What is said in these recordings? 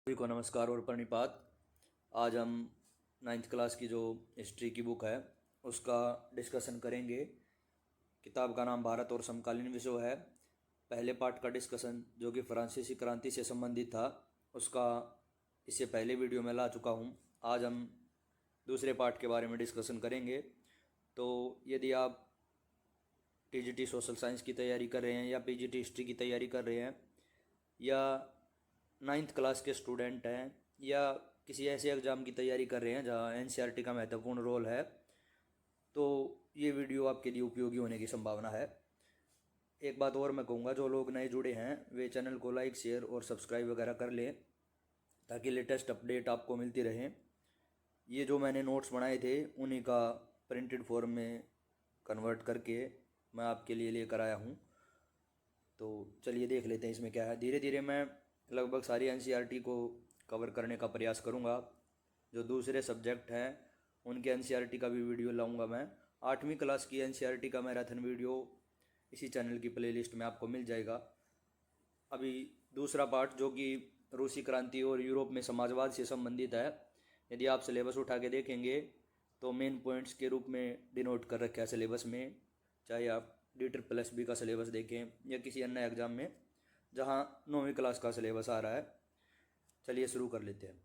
सभी को नमस्कार और प्रणिपात। आज हम नाइन्थ क्लास की जो हिस्ट्री की बुक है उसका डिस्कशन करेंगे। किताब का नाम भारत और समकालीन विश्व है। पहले पार्ट का डिस्कशन जो कि फ्रांसीसी क्रांति से संबंधित था उसका इससे पहले वीडियो में ला चुका हूँ। आज हम दूसरे पार्ट के बारे में डिस्कशन करेंगे। तो यदि आप टीजीटी सोशल साइंस की तैयारी कर रहे हैं या पीजीटी हिस्ट्री की तैयारी कर रहे हैं या नाइन्थ क्लास के स्टूडेंट हैं या किसी ऐसे एग्ज़ाम की तैयारी कर रहे हैं जहाँ एनसीईआरटी का महत्वपूर्ण रोल है, तो ये वीडियो आपके लिए उपयोगी होने की संभावना है। एक बात और मैं कहूँगा, जो लोग नए जुड़े हैं वे चैनल को लाइक शेयर और सब्सक्राइब वगैरह कर लें ताकि लेटेस्ट अपडेट आपको मिलती रहे। ये जो मैंने नोट्स बनाए थे उन्हीं का प्रिंटेड फॉर्म में कन्वर्ट करके मैं आपके लिए लेकर आया हूँ। तो चलिए देख लेते हैं इसमें क्या है। धीरे धीरे मैं लगभग सारी एनसीईआरटी को कवर करने का प्रयास करूँगा। जो दूसरे सब्जेक्ट हैं उनके एनसीईआरटी का भी वीडियो लाऊंगा मैं। 8वीं क्लास की एनसीईआरटी का मैराथन वीडियो इसी चैनल की प्लेलिस्ट में आपको मिल जाएगा। अभी दूसरा पार्ट जो कि रूसी क्रांति और यूरोप में समाजवाद से संबंधित है, यदि आप सिलेबस उठा के देखेंगे तो मेन पॉइंट्स के रूप में डिनोट कर रखा है सिलेबस में। चाहे आप DSSB का सिलेबस देखें या किसी अन्य एग्ज़ाम में जहां 9वीं क्लास का सिलेबस आ रहा है। चलिए शुरू कर लेते हैं।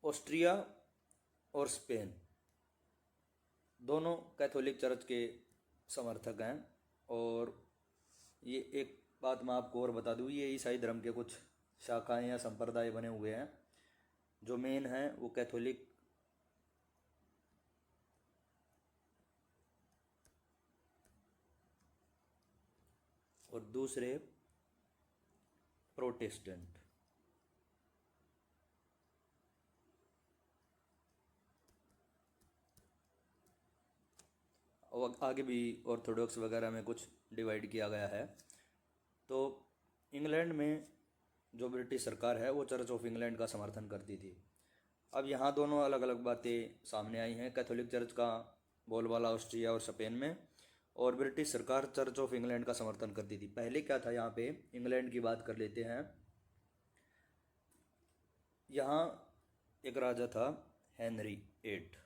ऑस्ट्रिया और स्पेन दोनों कैथोलिक चर्च के समर्थक हैं। और ये एक बात मैं आपको और बता दूँ, ये ईसाई धर्म के कुछ शाखाएं या संप्रदाय बने हुए हैं। जो मेन है वो कैथोलिक और दूसरे प्रोटेस्टेंट। और आगे भी ऑर्थोडॉक्स वगैरह में कुछ डिवाइड किया गया है। तो इंग्लैंड में जो ब्रिटिश सरकार है वो चर्च ऑफ इंग्लैंड का समर्थन करती थी। अब यहाँ दोनों अलग अलग बातें सामने आई हैं। कैथोलिक चर्च का बोलबाला ऑस्ट्रिया और स्पेन में, और ब्रिटिश सरकार चर्च ऑफ इंग्लैंड का समर्थन करती थी। पहले क्या था, यहाँ पे इंग्लैंड की बात कर लेते हैं। यहाँ एक राजा था हेनरी 8,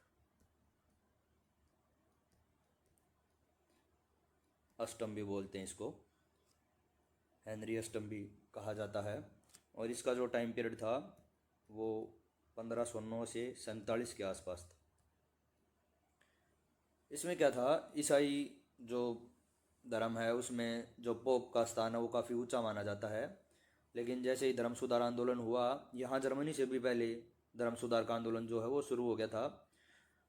अष्टम भी बोलते हैं इसको, हेनरी अष्टम भी कहा जाता है। और इसका जो टाइम पीरियड था वो 1509 से 47 के आसपास था। इसमें क्या था, ईसाई जो धर्म है उसमें जो पोप का स्थान है वो काफ़ी ऊंचा माना जाता है। लेकिन जैसे ही धर्म सुधार आंदोलन हुआ, यहाँ जर्मनी से भी पहले धर्म सुधार का आंदोलन जो है वो शुरू हो गया था।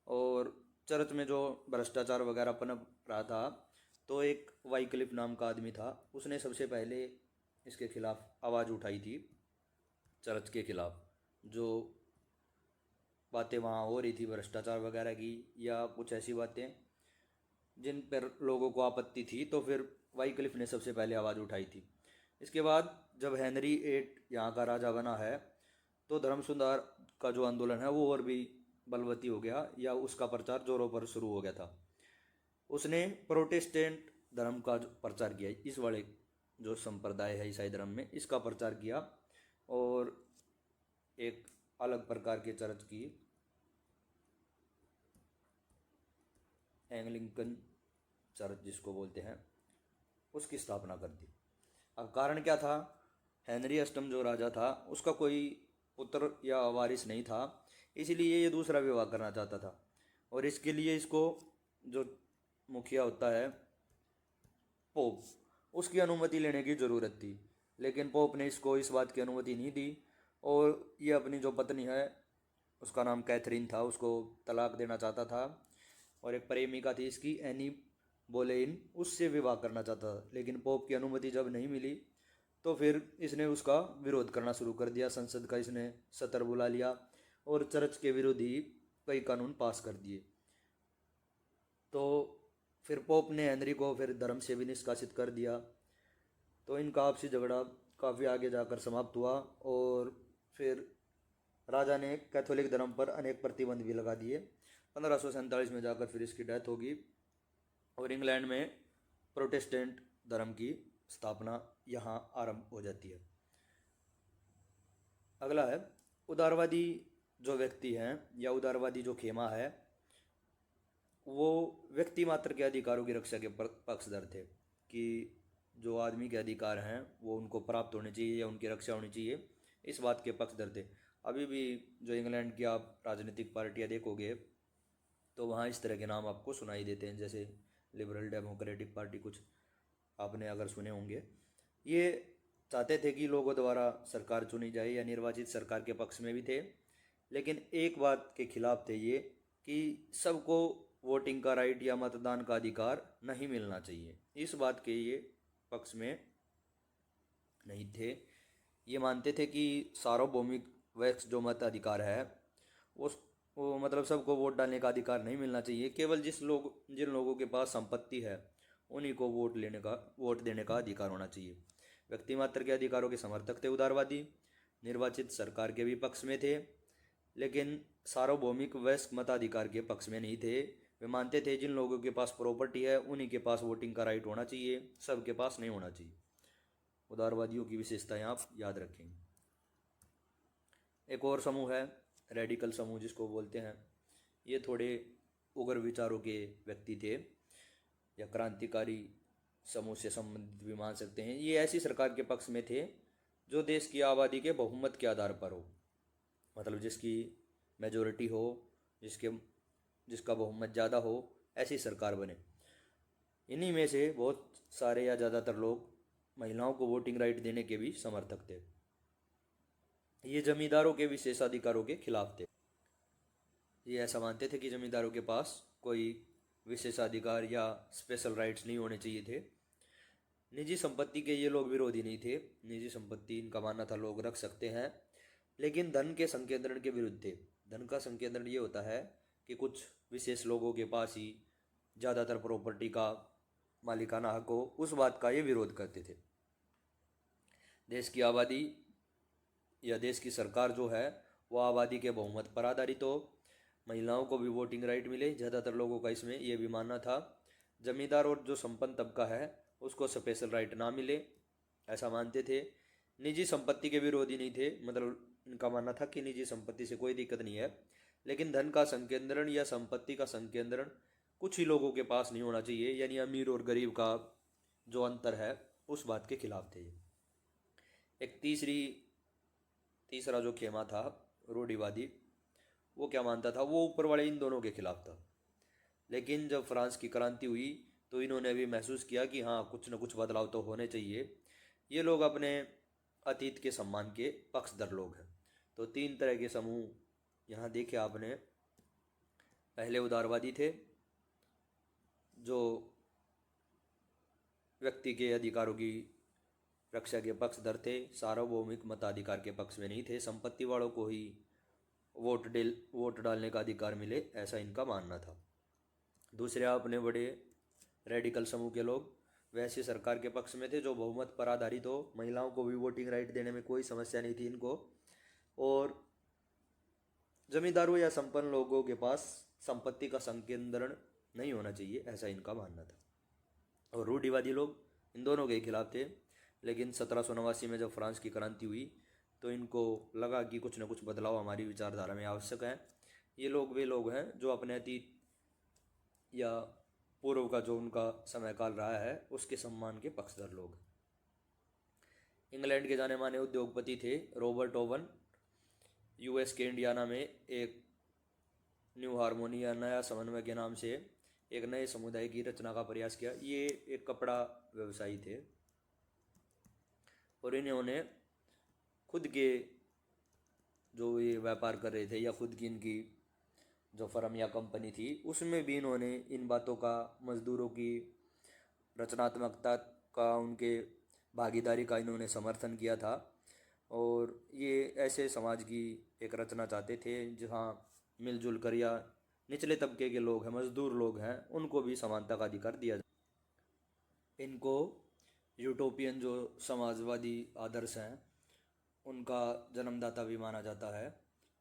और चर्च में जो भ्रष्टाचार वगैरह पनप रहा था, तो एक वाइक्लिफ नाम का आदमी था, उसने सबसे पहले इसके खिलाफ आवाज़ उठाई थी। चर्च के खिलाफ जो बातें वहाँ हो रही थी भ्रष्टाचार वगैरह की या कुछ ऐसी बातें जिन पर लोगों को आपत्ति थी, तो फिर वाइक्लिफ ने सबसे पहले आवाज़ उठाई थी। इसके बाद जब हेनरी 8 यहाँ का राजा बना है तो धर्म सुधार का जो आंदोलन है वो और भी बलवती हो गया, या उसका प्रचार जोरों पर शुरू हो गया था। उसने प्रोटेस्टेंट धर्म का जो प्रचार किया, इस वाले जो संप्रदाय है ईसाई धर्म में, इसका प्रचार किया। और एक अलग प्रकार के चर्च की, एंग्लिकन चर्च जिसको बोलते हैं, उसकी स्थापना कर दी। अब कारण क्या था, हेनरी अष्टम जो राजा था उसका कोई पुत्र या वारिस नहीं था, इसीलिए ये दूसरा विवाह करना चाहता था। और इसके लिए इसको जो मुखिया होता है पोप, उसकी अनुमति लेने की ज़रूरत थी। लेकिन पोप ने इसको इस बात की अनुमति नहीं दी। और ये अपनी जो पत्नी है, उसका नाम कैथरीन था, उसको तलाक देना चाहता था। और एक प्रेमिका थी इसकी एनी बोलेइन, उससे विवाह करना चाहता था। लेकिन पोप की अनुमति जब नहीं मिली तो फिर इसने उसका विरोध करना शुरू कर दिया। संसद का इसने सत्र बुला लिया और चर्च के विरोधी कई कानून पास कर दिए। तो फिर पोप ने हेनरी को फिर धर्म से भी निष्कासित कर दिया। तो इनका आपसी झगड़ा काफ़ी आगे जाकर समाप्त हुआ। और फिर राजा ने कैथोलिक धर्म पर अनेक प्रतिबंध भी लगा दिए। 1547 में जाकर फिर इसकी डेथ होगी और इंग्लैंड में प्रोटेस्टेंट धर्म की स्थापना यहाँ आरंभ हो जाती है। अगला है उदारवादी जो व्यक्ति हैं या उदारवादी जो खेमा है वो व्यक्ति मात्र के अधिकारों की रक्षा के पक्षधर थे कि जो आदमी के अधिकार हैं वो उनको प्राप्त होने चाहिए या उनकी रक्षा होनी चाहिए, इस बात के पक्षधर थे। अभी भी जो इंग्लैंड की आप राजनीतिक पार्टियां देखोगे तो वहाँ इस तरह के नाम आपको सुनाई देते हैं, जैसे लिबरल डेमोक्रेटिक पार्टी, कुछ आपने अगर सुने होंगे। ये चाहते थे कि लोगों द्वारा सरकार चुनी जाए या निर्वाचित सरकार के पक्ष में भी थे, लेकिन एक बात के खिलाफ थे ये कि सबको वोटिंग का राइट या मतदान का अधिकार नहीं मिलना चाहिए, इस बात के ये पक्ष में नहीं थे। ये मानते थे कि सार्वभौमिक वैक्स जो मत अधिकार है उस वो मतलब सबको वोट डालने का अधिकार नहीं मिलना चाहिए, केवल जिन लोगों के पास संपत्ति है उन्हीं को वोट देने का अधिकार होना चाहिए। व्यक्ति मात्र के अधिकारों के समर्थक थे उदारवादी, निर्वाचित सरकार के भी पक्ष में थे, लेकिन सार्वभौमिक वयस्क मताधिकार के पक्ष में नहीं थे। वे मानते थे जिन लोगों के पास प्रॉपर्टी है उन्हीं के पास वोटिंग का राइट होना चाहिए, सबके पास नहीं होना चाहिए। उदारवादियों की विशेषताएं आप याद रखेंगे। एक और समूह है रेडिकल समूह जिसको बोलते हैं। ये थोड़े उग्र विचारों के व्यक्ति थे या क्रांतिकारी समूह से संबंधित भी मान सकते हैं। ये ऐसी सरकार के पक्ष में थे जो देश की आबादी के बहुमत के आधार पर हो, मतलब जिसकी मेजोरिटी हो, जिसका बहुमत ज़्यादा हो, ऐसी सरकार बने। इन्हीं में से बहुत सारे या ज़्यादातर लोग महिलाओं को वोटिंग राइट देने के भी समर्थक थे। ये जमींदारों के विशेषाधिकारों के खिलाफ थे। ये ऐसा मानते थे कि जमींदारों के पास कोई विशेषाधिकार या स्पेशल राइट्स नहीं होने चाहिए थे। निजी संपत्ति के ये लोग विरोधी नहीं थे। निजी संपत्ति इनका मानना था लोग रख सकते हैं, लेकिन धन के संकेंद्रण के विरुद्ध थे। धन का संकेंद्रण ये होता है कि कुछ विशेष लोगों के पास ही ज़्यादातर प्रॉपर्टी का मालिकाना हक हो, उस बात का ये विरोध करते थे। देश की आबादी या देश की सरकार जो है वो आबादी के बहुमत पर आधारित हो, महिलाओं को भी वोटिंग राइट मिले, ज़्यादातर लोगों का इसमें ये भी मानना था। जमींदार और जो संपन्न तबका है उसको स्पेशल राइट ना मिले, ऐसा मानते थे। निजी संपत्ति के विरोधी नहीं थे, मतलब इनका मानना था कि निजी संपत्ति से कोई दिक्कत नहीं है, लेकिन धन का संकेंद्रण या संपत्ति का संकेंद्रण कुछ ही लोगों के पास नहीं होना चाहिए, यानी अमीर और गरीब का जो अंतर है उस बात के खिलाफ थे। एक तीसरा जो खेमा था रूढ़िवादी, वो क्या मानता था, वो ऊपर वाले इन दोनों के खिलाफ था। लेकिन जब फ्रांस की क्रांति हुई तो इन्होंने भी महसूस किया कि हाँ कुछ न कुछ बदलाव तो होने चाहिए। ये लोग अपने अतीत के सम्मान के पक्षधर लोग हैं। तो 3 तरह के समूह यहाँ देखे आपने। पहले उदारवादी थे जो व्यक्ति के अधिकारों की रक्षा के पक्षधर थे, सार्वभौमिक मताधिकार के पक्ष में नहीं थे, संपत्ति वालों को ही वोट डालने का अधिकार मिले, ऐसा इनका मानना था। दूसरे आपने बड़े रेडिकल समूह के लोग वैसे सरकार के पक्ष में थे जो बहुमत पर आधारित हो, महिलाओं को भी वोटिंग राइट देने में कोई समस्या नहीं थी इनको, और जमींदारों या संपन्न लोगों के पास संपत्ति का संकेंद्रण नहीं होना चाहिए, ऐसा इनका मानना था। और रूढ़िवादी लोग इन दोनों के खिलाफ थे। लेकिन 1789 में जब फ्रांस की क्रांति हुई तो इनको लगा कि कुछ न कुछ बदलाव हमारी विचारधारा में आवश्यक है। ये लोग वे लोग हैं जो अपने अतीत या पूर्व का जो उनका समय काल रहा है उसके सम्मान के पक्षधर लोग। इंग्लैंड के जाने माने उद्योगपति थे रॉबर्ट ओवन। यूएस के इंडियाना में एक न्यू हार्मोनी या नया समन्वय के नाम से एक नए समुदाय की रचना का प्रयास किया। ये एक कपड़ा व्यवसायी थे और इन्होंने खुद के जो ये व्यापार कर रहे थे या खुद की इनकी जो फर्म या कंपनी थी उसमें भी इन्होंने इन बातों का, मजदूरों की रचनात्मकता का, उनके भागीदारी का इन्होंने समर्थन किया था। और ये ऐसे समाज की एक रचना चाहते थे जहाँ मिलजुल कर या निचले तबके के लोग हैं, मजदूर लोग हैं, उनको भी समानता का अधिकार दिया जाए। इनको यूटोपियन जो समाजवादी आदर्श हैं उनका जन्मदाता भी माना जाता है।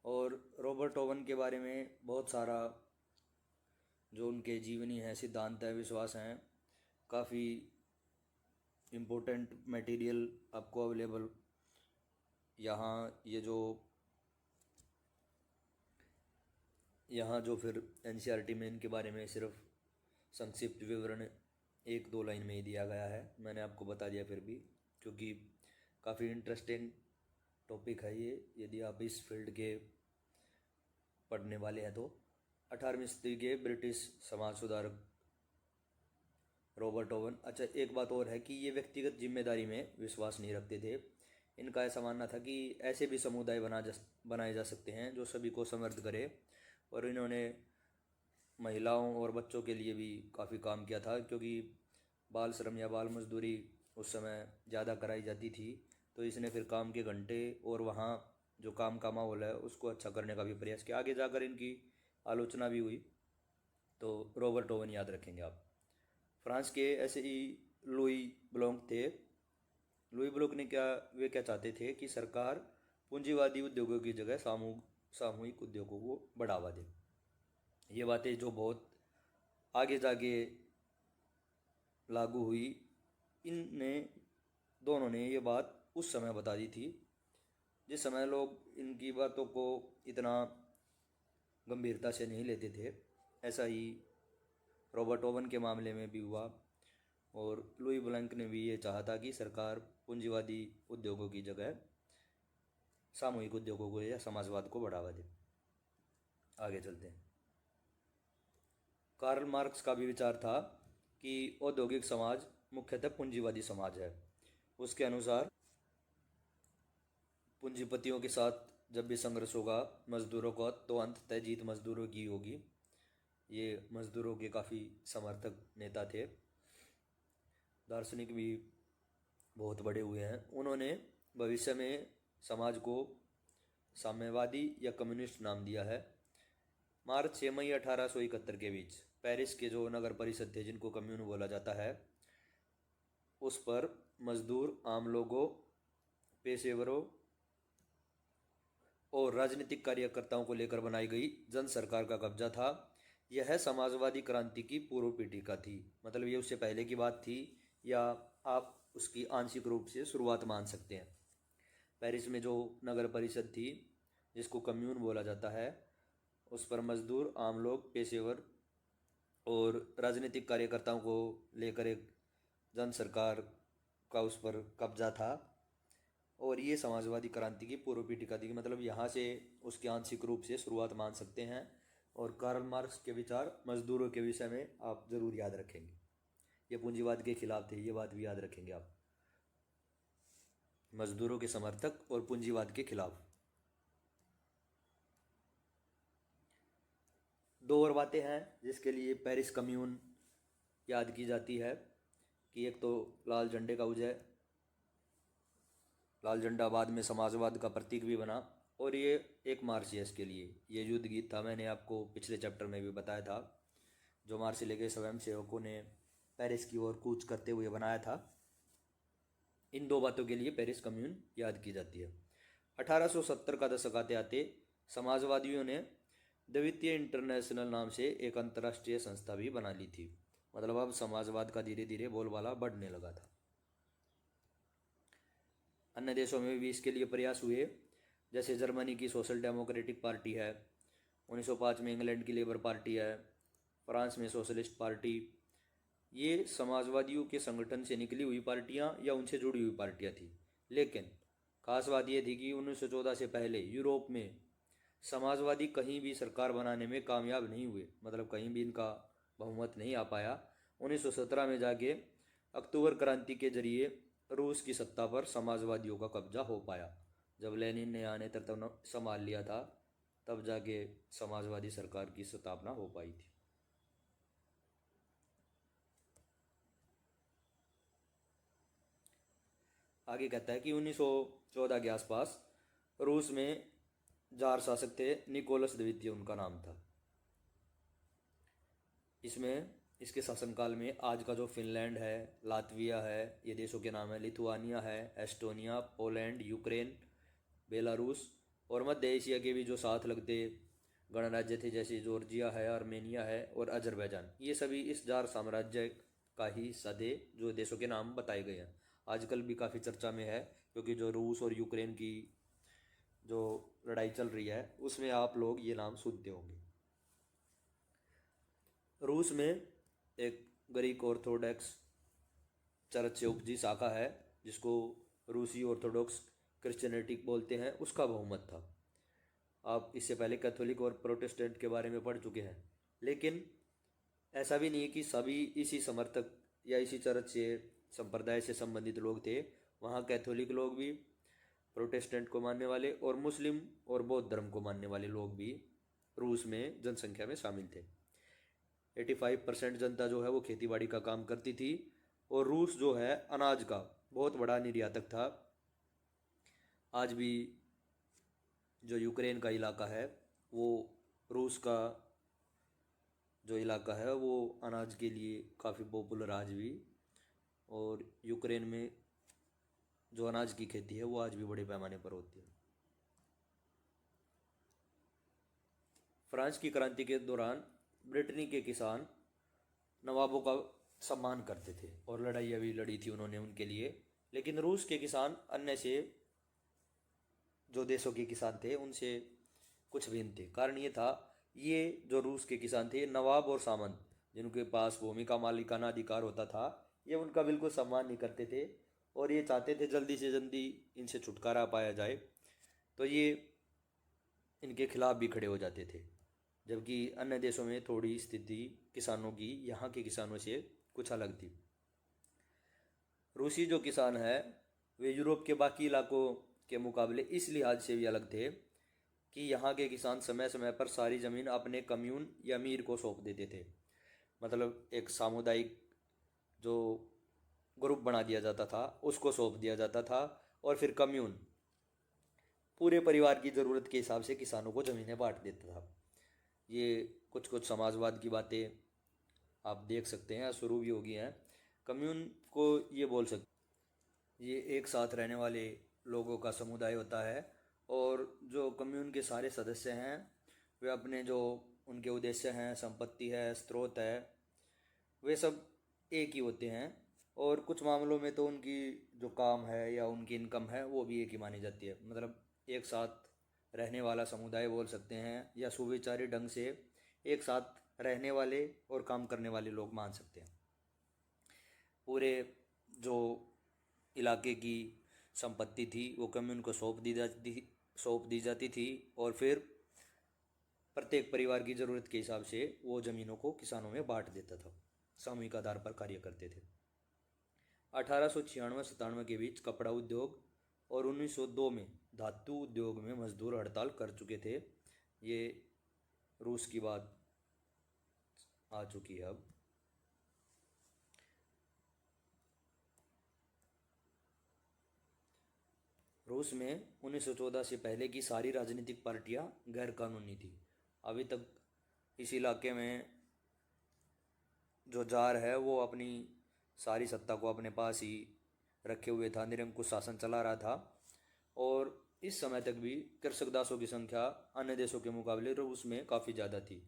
और रॉबर्ट ओवन के बारे में बहुत सारा जो उनके जीवनी है, सिद्धांत है, विश्वास हैं, काफ़ी इम्पोर्टेंट मटेरियल आपको अवेलेबल यहाँ जो फिर एनसीईआरटी में इनके बारे में सिर्फ संक्षिप्त विवरण 1-2 लाइन में ही दिया गया है। मैंने आपको बता दिया फिर भी, क्योंकि काफ़ी इंटरेस्टिंग टॉपिक है ये, यदि आप इस फील्ड के पढ़ने वाले हैं तो। 18वीं सदी के ब्रिटिश समाज सुधारक रॉबर्ट ओवन। अच्छा, एक बात और है कि ये व्यक्तिगत जिम्मेदारी में विश्वास नहीं रखते थे। इनका ऐसा मानना था कि ऐसे भी समुदाय बनाए जा सकते हैं जो सभी को समृद्ध करे, और इन्होंने महिलाओं और बच्चों के लिए भी काफ़ी काम किया था, क्योंकि बाल श्रम या बाल मजदूरी उस समय ज़्यादा कराई जाती थी। तो इसने फिर काम के घंटे और वहाँ जो काम का माहौल है उसको अच्छा करने का भी प्रयास किया। आगे जाकर इनकी आलोचना भी हुई। तो रॉबर्ट ओवन याद रखेंगे आप। फ्रांस के ऐसे ही लुई ब्लॉन्क थे। लुई ब्लॉन्क ने वे क्या चाहते थे कि सरकार पूंजीवादी उद्योगों की जगह सामूहिक उद्योगों को बढ़ावा दे। ये बातें जो बहुत आगे जाके लागू हुई, दोनों ने ये बात उस समय बता दी थी जिस समय लोग इनकी बातों को इतना गंभीरता से नहीं लेते थे। ऐसा ही रॉबर्ट ओवन के मामले में भी हुआ, और लुई ब्लैंक ने भी ये चाहा था कि सरकार पूंजीवादी उद्योगों की जगह सामूहिक उद्योगों को या समाजवाद को बढ़ावा दे। आगे चलते हैं। कार्ल मार्क्स का भी विचार था कि औद्योगिक समाज मुख्यतः पूंजीवादी समाज है। उसके अनुसार पूंजीपतियों के साथ जब भी संघर्ष होगा मजदूरों का, तो अंततः जीत मजदूरों की होगी। ये मजदूरों के काफ़ी समर्थक नेता थे। दार्शनिक भी बहुत बड़े हुए हैं। उन्होंने भविष्य में समाज को साम्यवादी या कम्युनिस्ट नाम दिया है। मार्च 6 मई 1871 के बीच पेरिस के जो नगर परिषद थे, जिनको कम्यून बोला जाता है, उस पर मजदूर, आम लोगों, पेशेवरों और राजनीतिक कार्यकर्ताओं को लेकर बनाई गई जन सरकार का कब्जा था। यह समाजवादी क्रांति की पूर्व पीढ़िका थी। मतलब ये उससे पहले की बात थी, या आप उसकी आंशिक रूप से शुरुआत मान सकते हैं। पेरिस में जो नगर परिषद थी, जिसको कम्यून बोला जाता है, उस पर मजदूर, आम लोग, पेशेवर और राजनीतिक कार्यकर्ताओं को लेकर एक जन सरकार का उस पर कब्जा था, और ये समाजवादी क्रांति की पूर्व पीढ़िका थी। मतलब यहाँ से उसके आंशिक रूप से शुरुआत मान सकते हैं। और कार्ल मार्क्स के विचार मजदूरों के विषय में आप ज़रूर याद रखेंगे। ये पूंजीवाद के खिलाफ थे, ये बात भी याद रखेंगे आप। मजदूरों के समर्थक और पूंजीवाद के खिलाफ। दो और बातें हैं जिसके लिए पेरिस कम्यून याद की जाती है, कि एक तो लाल झंडे का उदय, लाल झंडा बाद में समाजवाद का प्रतीक भी बना, और ये एक मार्सियस के लिए ये युद्ध गीत था। मैंने आपको पिछले चैप्टर में भी बताया था, जो मार्सिले के स्वयंसेवकों ने पेरिस की ओर कूच करते हुए बनाया था। इन दो बातों के लिए पेरिस कम्यून याद की जाती है। 1870 का दशक आते आते समाजवादियों ने द्वितीय इंटरनेशनल नाम से एक अंतर्राष्ट्रीय संस्था भी बना ली थी। मतलब अब समाजवाद का धीरे धीरे बोलबाला बढ़ने लगा था। अन्य देशों में भी इसके लिए प्रयास हुए, जैसे जर्मनी की सोशल डेमोक्रेटिक पार्टी है, 1905 में इंग्लैंड की लेबर पार्टी है, फ्रांस में सोशलिस्ट पार्टी। ये समाजवादियों के संगठन से निकली हुई पार्टियां या उनसे जुड़ी हुई पार्टियां थी। लेकिन खास बात यह थी कि 1914 से पहले यूरोप में समाजवादी कहीं भी सरकार बनाने में कामयाब नहीं हुए। मतलब कहीं भी इनका बहुमत नहीं आ पाया। 1917 में जाके अक्टूबर क्रांति के जरिए रूस की सत्ता पर समाजवादियों का कब्जा हो पाया। जब लेनिन ने यहाँ नेतृत्व संभाल लिया था, तब जाके समाजवादी सरकार की स्थापना हो पाई थी। आगे कहता है कि 1914 के आसपास रूस में जार शासक थे, निकोलस द्वितीय उनका नाम था। इसके शासनकाल में आज का जो फिनलैंड है, लातविया है, ये देशों के नाम है, लिथुआनिया है, एस्टोनिया, पोलैंड, यूक्रेन, बेलारूस और मध्य एशिया के भी जो साथ लगते गणराज्य थे, जैसे जॉर्जिया है, आर्मेनिया है और अजरबैजान, ये सभी इस जार साम्राज्य का ही हिस्सा थे, जो देशों के नाम बताए गए हैं। आजकल भी काफ़ी चर्चा में है, क्योंकि जो रूस और यूक्रेन की जो लड़ाई चल रही है उसमें आप लोग ये नाम सुनते होंगे। रूस में एक ग्रीक ऑर्थोडॉक्स चर्च से उपजी शाखा है जिसको रूसी ऑर्थोडॉक्स क्रिश्चियनिटी बोलते हैं, उसका बहुमत था। आप इससे पहले कैथोलिक और प्रोटेस्टेंट के बारे में पढ़ चुके हैं, लेकिन ऐसा भी नहीं है कि सभी इसी समर्थक या इसी चर्च से संप्रदाय से संबंधित लोग थे। वहाँ कैथोलिक लोग भी, प्रोटेस्टेंट को मानने वाले और मुस्लिम और बौद्ध धर्म को मानने वाले लोग भी रूस में जनसंख्या में शामिल थे। 85% जनता जो है वो खेतीबाड़ी का काम करती थी और रूस जो है अनाज का बहुत बड़ा निर्यातक था। आज भी जो यूक्रेन का इलाका है वो रूस का जो इलाका है वो अनाज के लिए काफ़ी पॉपुलर आज भी, और यूक्रेन में जो अनाज की खेती है वो आज भी बड़े पैमाने पर होती है। फ्रांस की क्रांति के दौरान ब्रिटेनी के किसान नवाबों का सम्मान करते थे और लड़ाइयाँ भी लड़ी थी उन्होंने उनके लिए, लेकिन रूस के किसान अन्य से जो देशों के किसान थे उनसे कुछ भिन्न थे। कारण ये था, ये जो रूस के किसान थे नवाब और सामंत जिनके पास भूमि का मालिकाना अधिकार होता था, ये उनका बिल्कुल सम्मान नहीं करते थे और ये चाहते थे जल्दी से जल्दी इनसे छुटकारा पाया जाए, तो ये इनके खिलाफ भी खड़े हो जाते थे। जबकि अन्य देशों में थोड़ी स्थिति किसानों की यहाँ के किसानों से कुछ अलग थी। रूसी जो किसान है वे यूरोप के बाकी इलाकों के मुकाबले इस लिहाज से भी अलग थे कि यहाँ के किसान समय समय पर सारी ज़मीन अपने कम्यून या अमीर को सौंप देते थे। मतलब एक सामुदायिक जो ग्रुप बना दिया जाता था उसको सौंप दिया जाता था, और फिर कम्यून पूरे परिवार की ज़रूरत के हिसाब से किसानों को ज़मीनें बांट देता था। ये कुछ कुछ समाजवाद की बातें आप देख सकते हैं, शुरू भी हो गई हैं। कम्यून को ये बोल सकते, ये एक साथ रहने वाले लोगों का समुदाय होता है, और जो कम्यून के सारे सदस्य हैं वे अपने जो उनके उद्देश्य हैं, संपत्ति है, स्रोत है, वे सब एक ही होते हैं। और कुछ मामलों में तो उनकी जो काम है या उनकी इनकम है वो भी एक ही मानी जाती है। मतलब एक साथ रहने वाला समुदाय बोल सकते हैं, या सुविचारी ढंग से एक साथ रहने वाले और काम करने वाले लोग मान सकते हैं। पूरे जो इलाके की संपत्ति थी वो कम्यून को सौंप दी जाती थी, और फिर प्रत्येक परिवार की ज़रूरत के हिसाब से वो ज़मीनों को किसानों में बांट देता था। सामूहिक आधार पर कार्य करते थे। 1896-97 के बीच कपड़ा उद्योग और 1902 में धातु उद्योग में मजदूर हड़ताल कर चुके थे। ये रूस की बात आ चुकी है अब। रूस में 1914 से पहले की सारी राजनीतिक पार्टियां गैर कानूनी थी। अभी तक इस इलाके में जो जार है वो अपनी सारी सत्ता को अपने पास ही रखे हुए था, निरंकुश शासन चला रहा था, और इस समय तक भी कृषक दासों की संख्या अन्य देशों के मुकाबले रूस में काफ़ी ज़्यादा थी।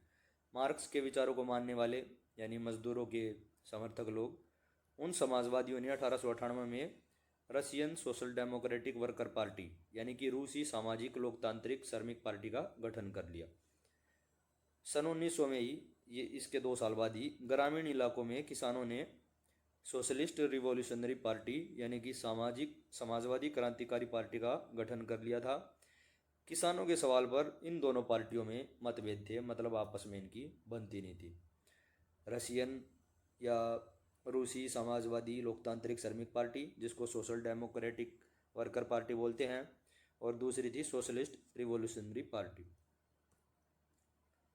मार्क्स के विचारों को मानने वाले यानी मजदूरों के समर्थक लोग उन समाजवादियों ने 1898 में Russian social democratic worker party यानी कि रूसी सामाजिक लोकतांत्रिक श्रमिक पार्टी का गठन कर लिया। सन 1900 में ही ये इसके 2 साल बाद ही ग्रामीण इलाकों में किसानों ने सोशलिस्ट रिवॉल्यूशनरी पार्टी यानी कि समाजवादी क्रांतिकारी पार्टी का गठन कर लिया था। किसानों के सवाल पर इन दोनों पार्टियों में मतभेद थे, मतलब आपस में इनकी बनती नहीं थी। रशियन या रूसी समाजवादी लोकतांत्रिक श्रमिक पार्टी जिसको सोशल डेमोक्रेटिक वर्कर पार्टी बोलते हैं, और दूसरी थी सोशलिस्ट रिवॉल्यूशनरी पार्टी।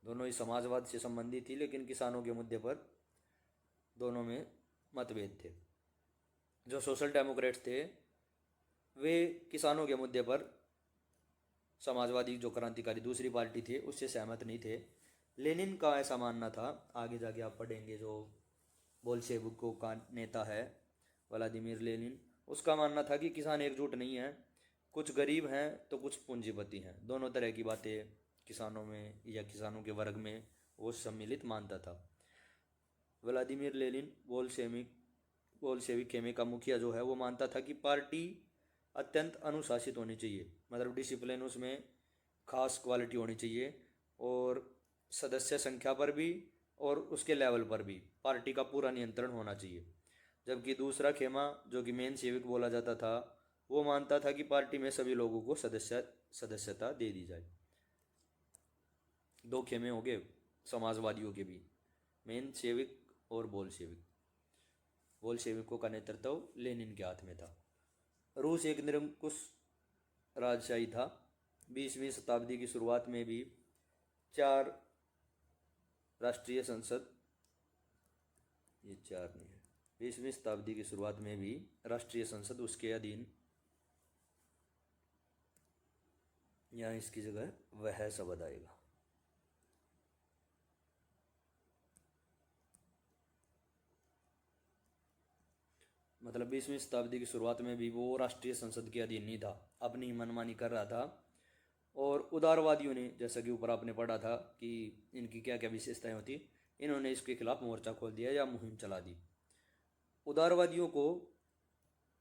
दोनों ही समाजवाद से संबंधित थी, लेकिन किसानों के मुद्दे पर दोनों में मतभेद थे। जो सोशल डेमोक्रेट्स थे वे किसानों के मुद्दे पर समाजवादी जो क्रांतिकारी दूसरी पार्टी थी उससे सहमत नहीं थे। लेनिन का ऐसा मानना था, आगे जाके आप पढ़ेंगे, जो बोल्शेविकों का नेता है व्लादिमीर लेनिन, उसका मानना था कि किसान एकजुट नहीं है, कुछ गरीब हैं तो कुछ पूंजीपति हैं, दोनों तरह की बातें किसानों में या किसानों के वर्ग में वो सम्मिलित मानता था। व्लादिमीर लेनिन बोल्शेविक खेमे का मुखिया जो है वो मानता था कि पार्टी अत्यंत अनुशासित होनी चाहिए मतलब डिसिप्लिन उसमें खास क्वालिटी होनी चाहिए, और सदस्य संख्या पर भी और उसके लेवल पर भी पार्टी का पूरा नियंत्रण होना चाहिए। जबकि दूसरा खेमा जो कि मेन सेवक बोला जाता था, वो मानता था कि पार्टी में सभी लोगों को सदस्यता दे दी जाए। दो खेमे हो गए समाजवादियों के भी, मेन सेविक और बोल्शेविक। बोल्शेविकों का नेतृत्व लेनिन के हाथ में था। रूस एक निरंकुश राजशाही था। 20वीं शताब्दी की शुरुआत में भी चार राष्ट्रीय संसद, ये चार नहीं है, 20वीं शताब्दी की शुरुआत में भी राष्ट्रीय संसद उसके अधीन, यहाँ इसकी जगह वह शब्द आएगा। मतलब 20वीं शताब्दी की शुरुआत में भी वो राष्ट्रीय संसद के अधीन नहीं था, अपनी मनमानी कर रहा था। और उदारवादियों ने, जैसा कि ऊपर आपने पढ़ा था कि इनकी क्या क्या विशेषताएं होती, इन्होंने इसके खिलाफ मोर्चा खोल दिया या मुहिम चला दी। उदारवादियों को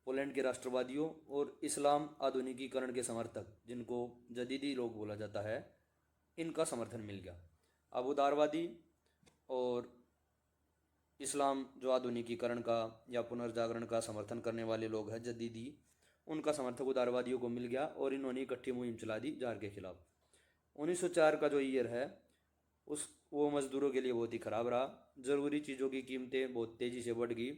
पोलैंड के राष्ट्रवादियों और इस्लाम आधुनिकीकरण के समर्थक, जिनको जदीदी लोग बोला जाता है, इनका समर्थन मिल गया। अब उदारवादी और इस्लाम जो आधुनिकीकरण का या पुनर्जागरण का समर्थन करने वाले लोग हैं, जदीदी, उनका समर्थक उदारवादियों को मिल गया और इन्होंने इकट्ठी मुहिम चला दी जार के खिलाफ। 1904 का जो ईयर है उस वो मजदूरों के लिए बहुत ही खराब रहा। ज़रूरी चीज़ों की कीमतें बहुत तेज़ी से बढ़ गई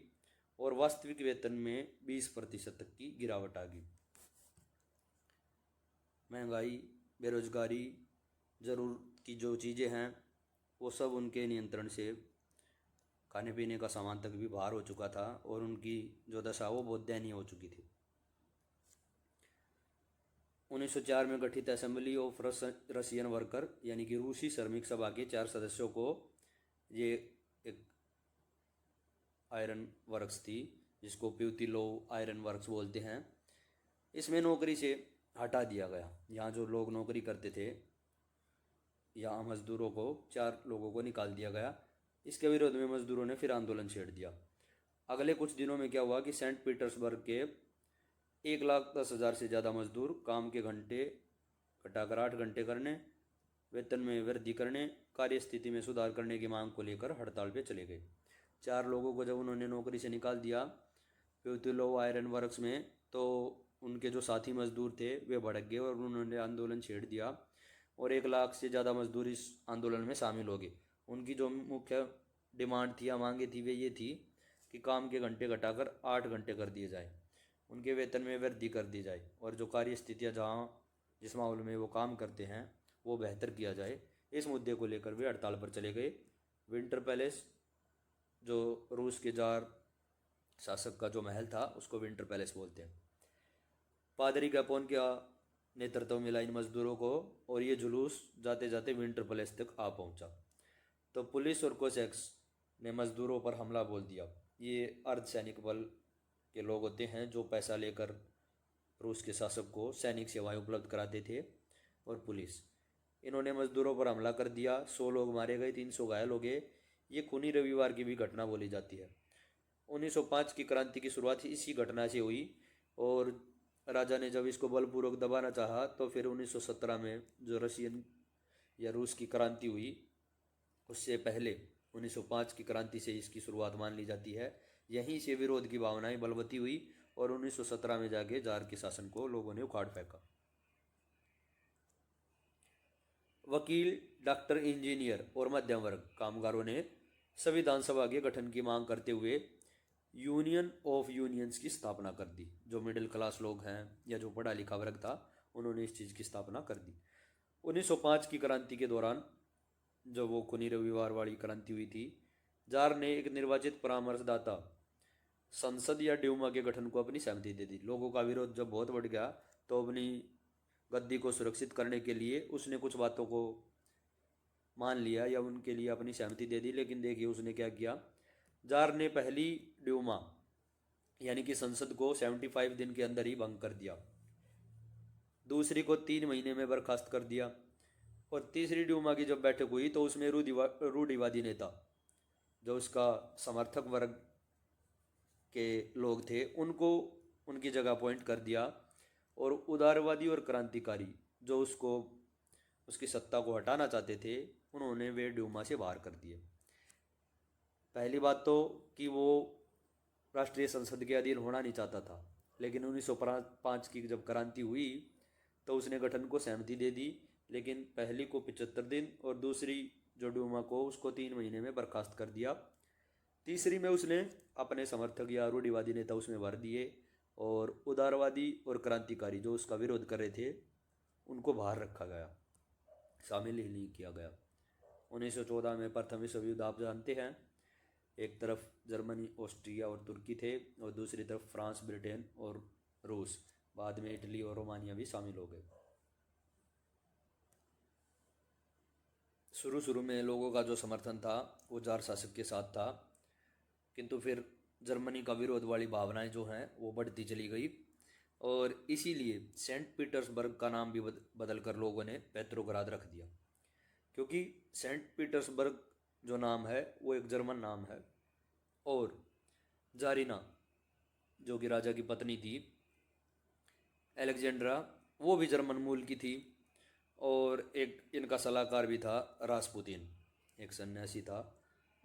और वास्तविक वेतन में 20% तक की गिरावट आ गई। महंगाई, बेरोजगारी, ज़रूरत की जो चीज़ें हैं वो सब उनके नियंत्रण से, खाने पीने का सामान तक भी बाहर हो चुका था और उनकी जो दशा वो बहुत दयनीय हो चुकी थी। 1904 में गठित असेंबली ऑफ रशियन वर्कर यानी कि रूसी श्रमिक सभा के 4 सदस्यों को, ये एक आयरन वर्क्स थी जिसको प्यूतिलोव आयरन वर्क्स बोलते हैं, इसमें नौकरी से हटा दिया गया। यहाँ जो लोग नौकरी करते थे, यहाँ मजदूरों को, 4 लोगों को निकाल दिया गया। इसके विरोध में मजदूरों ने फिर आंदोलन छेड़ दिया। अगले कुछ दिनों में क्या हुआ कि सेंट पीटर्सबर्ग के 1,10,000 से ज़्यादा मजदूर काम के घंटे घटाकर 8 घंटे करने, वेतन में वृद्धि करने, कार्य स्थिति में सुधार करने की मांग को लेकर हड़ताल पे चले गए। 4 लोगों को जब उन्होंने नौकरी से निकाल दिया प्यूतिलोव आयरन वर्क्स में, तो उनके जो साथी मजदूर थे वे भड़क गए और उन्होंने आंदोलन छेड़ दिया और 1 लाख से ज़्यादा मजदूर इस आंदोलन में शामिल हो गए। उनकी जो मुख्य डिमांड थी या मांगे थी वे ये थी कि काम के घंटे घटाकर 8 घंटे कर दिए जाए, उनके वेतन में वृद्धि कर दी जाए और जो कार्य स्थितियाँ जहाँ जिस माहौल में वो काम करते हैं वो बेहतर किया जाए। इस मुद्दे को लेकर वे हड़ताल पर चले गए। विंटर पैलेस, जो रूस के जार शासक का जो महल था, उसको विंटर पैलेस बोलते हैं। पादरी कैपोन का नेतृत्व मिला इन मजदूरों को और ये जुलूस जाते जाते विंटर पैलेस तक आ पहुंचा। तो पुलिस और कोसैक्स ने मजदूरों पर हमला बोल दिया। ये अर्धसैनिक बल के लोग होते हैं जो पैसा लेकर रूस के शासक को सैनिक सेवाएं उपलब्ध कराते थे। और पुलिस, इन्होंने मजदूरों पर हमला कर दिया। 100 लोग मारे गए, 300 घायल हो गए। ये खूनी रविवार की भी घटना बोली जाती है। 1905 की क्रांति की शुरुआत इसी घटना से हुई और राजा ने जब इसको बलपूर्वक दबाना चाहा तो फिर 1917 में जो रशियन या रूस की क्रांति हुई, उससे पहले 1905 की क्रांति से इसकी शुरुआत मान ली जाती है। यहीं से विरोध की भावनाएं बलवती हुई और 1917 में जाके जार के शासन को लोगों ने उखाड़ फेंका। वकील, डॉक्टर, इंजीनियर और मध्यम वर्ग कामगारों ने संविधान सभा के गठन की मांग करते हुए यूनियन ऑफ यूनियंस की स्थापना कर दी। जो मिडिल क्लास लोग हैं या जो पढ़ा लिखा वर्ग था, उन्होंने इस चीज़ की स्थापना कर दी। 1905 की क्रांति के दौरान, जब वो खूनी रविवार वाली क्रांति हुई थी, जार ने एक निर्वाचित परामर्शदाता संसद या ड्यूमा के गठन को अपनी सहमति दे दी। लोगों का विरोध जब बहुत बढ़ गया तो अपनी गद्दी को सुरक्षित करने के लिए उसने कुछ बातों को मान लिया या उनके लिए अपनी सहमति दे दी। लेकिन देखिए उसने क्या किया, जार ने पहली ड्यूमा यानी कि संसद को 75 दिन के अंदर ही भंग कर दिया, दूसरी को 3 महीने में बर्खास्त कर दिया और तीसरी ड्यूमा की जब बैठक हुई तो उसमें रूढ़िवादी नेता जो उसका समर्थक वर्ग के लोग थे उनको उनकी जगह अपॉइंट कर दिया और उदारवादी और क्रांतिकारी जो उसको उसकी सत्ता को हटाना चाहते थे, उन्होंने वे ड्यूमा से बाहर कर दिए। पहली बात तो कि वो राष्ट्रीय संसद के अधीन होना नहीं चाहता था, लेकिन 1905 की जब क्रांति हुई तो उसने गठन को सहमति दे दी, लेकिन पहली को 75 दिन और दूसरी जो ड्यूमा को उसको 3 महीने में बर्खास्त कर दिया। तीसरी में उसने अपने समर्थक या रूढ़िवादी नेता उसमें भर दिए और उदारवादी और क्रांतिकारी जो उसका विरोध कर रहे थे उनको बाहर रखा गया, शामिल ही नहीं किया गया। 1914 में प्रथम विश्व युद्ध आप जानते हैं, एक तरफ जर्मनी ऑस्ट्रिया और तुर्की थे और दूसरी तरफ फ्रांस ब्रिटेन और रूस, बाद में इटली और रोमानिया भी शामिल हो गए। शुरू शुरू में लोगों का जो समर्थन था वो जार शासक के साथ था, किंतु फिर जर्मनी का विरोध वाली भावनाएं जो हैं वो बढ़ती चली गई और इसीलिए सेंट पीटर्सबर्ग का नाम भी बदल कर लोगों ने पेट्रोग्राद रख दिया, क्योंकि सेंट पीटर्सबर्ग जो नाम है वो एक जर्मन नाम है और जारिना जो कि राजा की पत्नी थी एलेक्जेंड्रा वो भी जर्मन मूल की थी और एक इनका सलाहकार भी था रासपुतिन, एक सन्यासी था,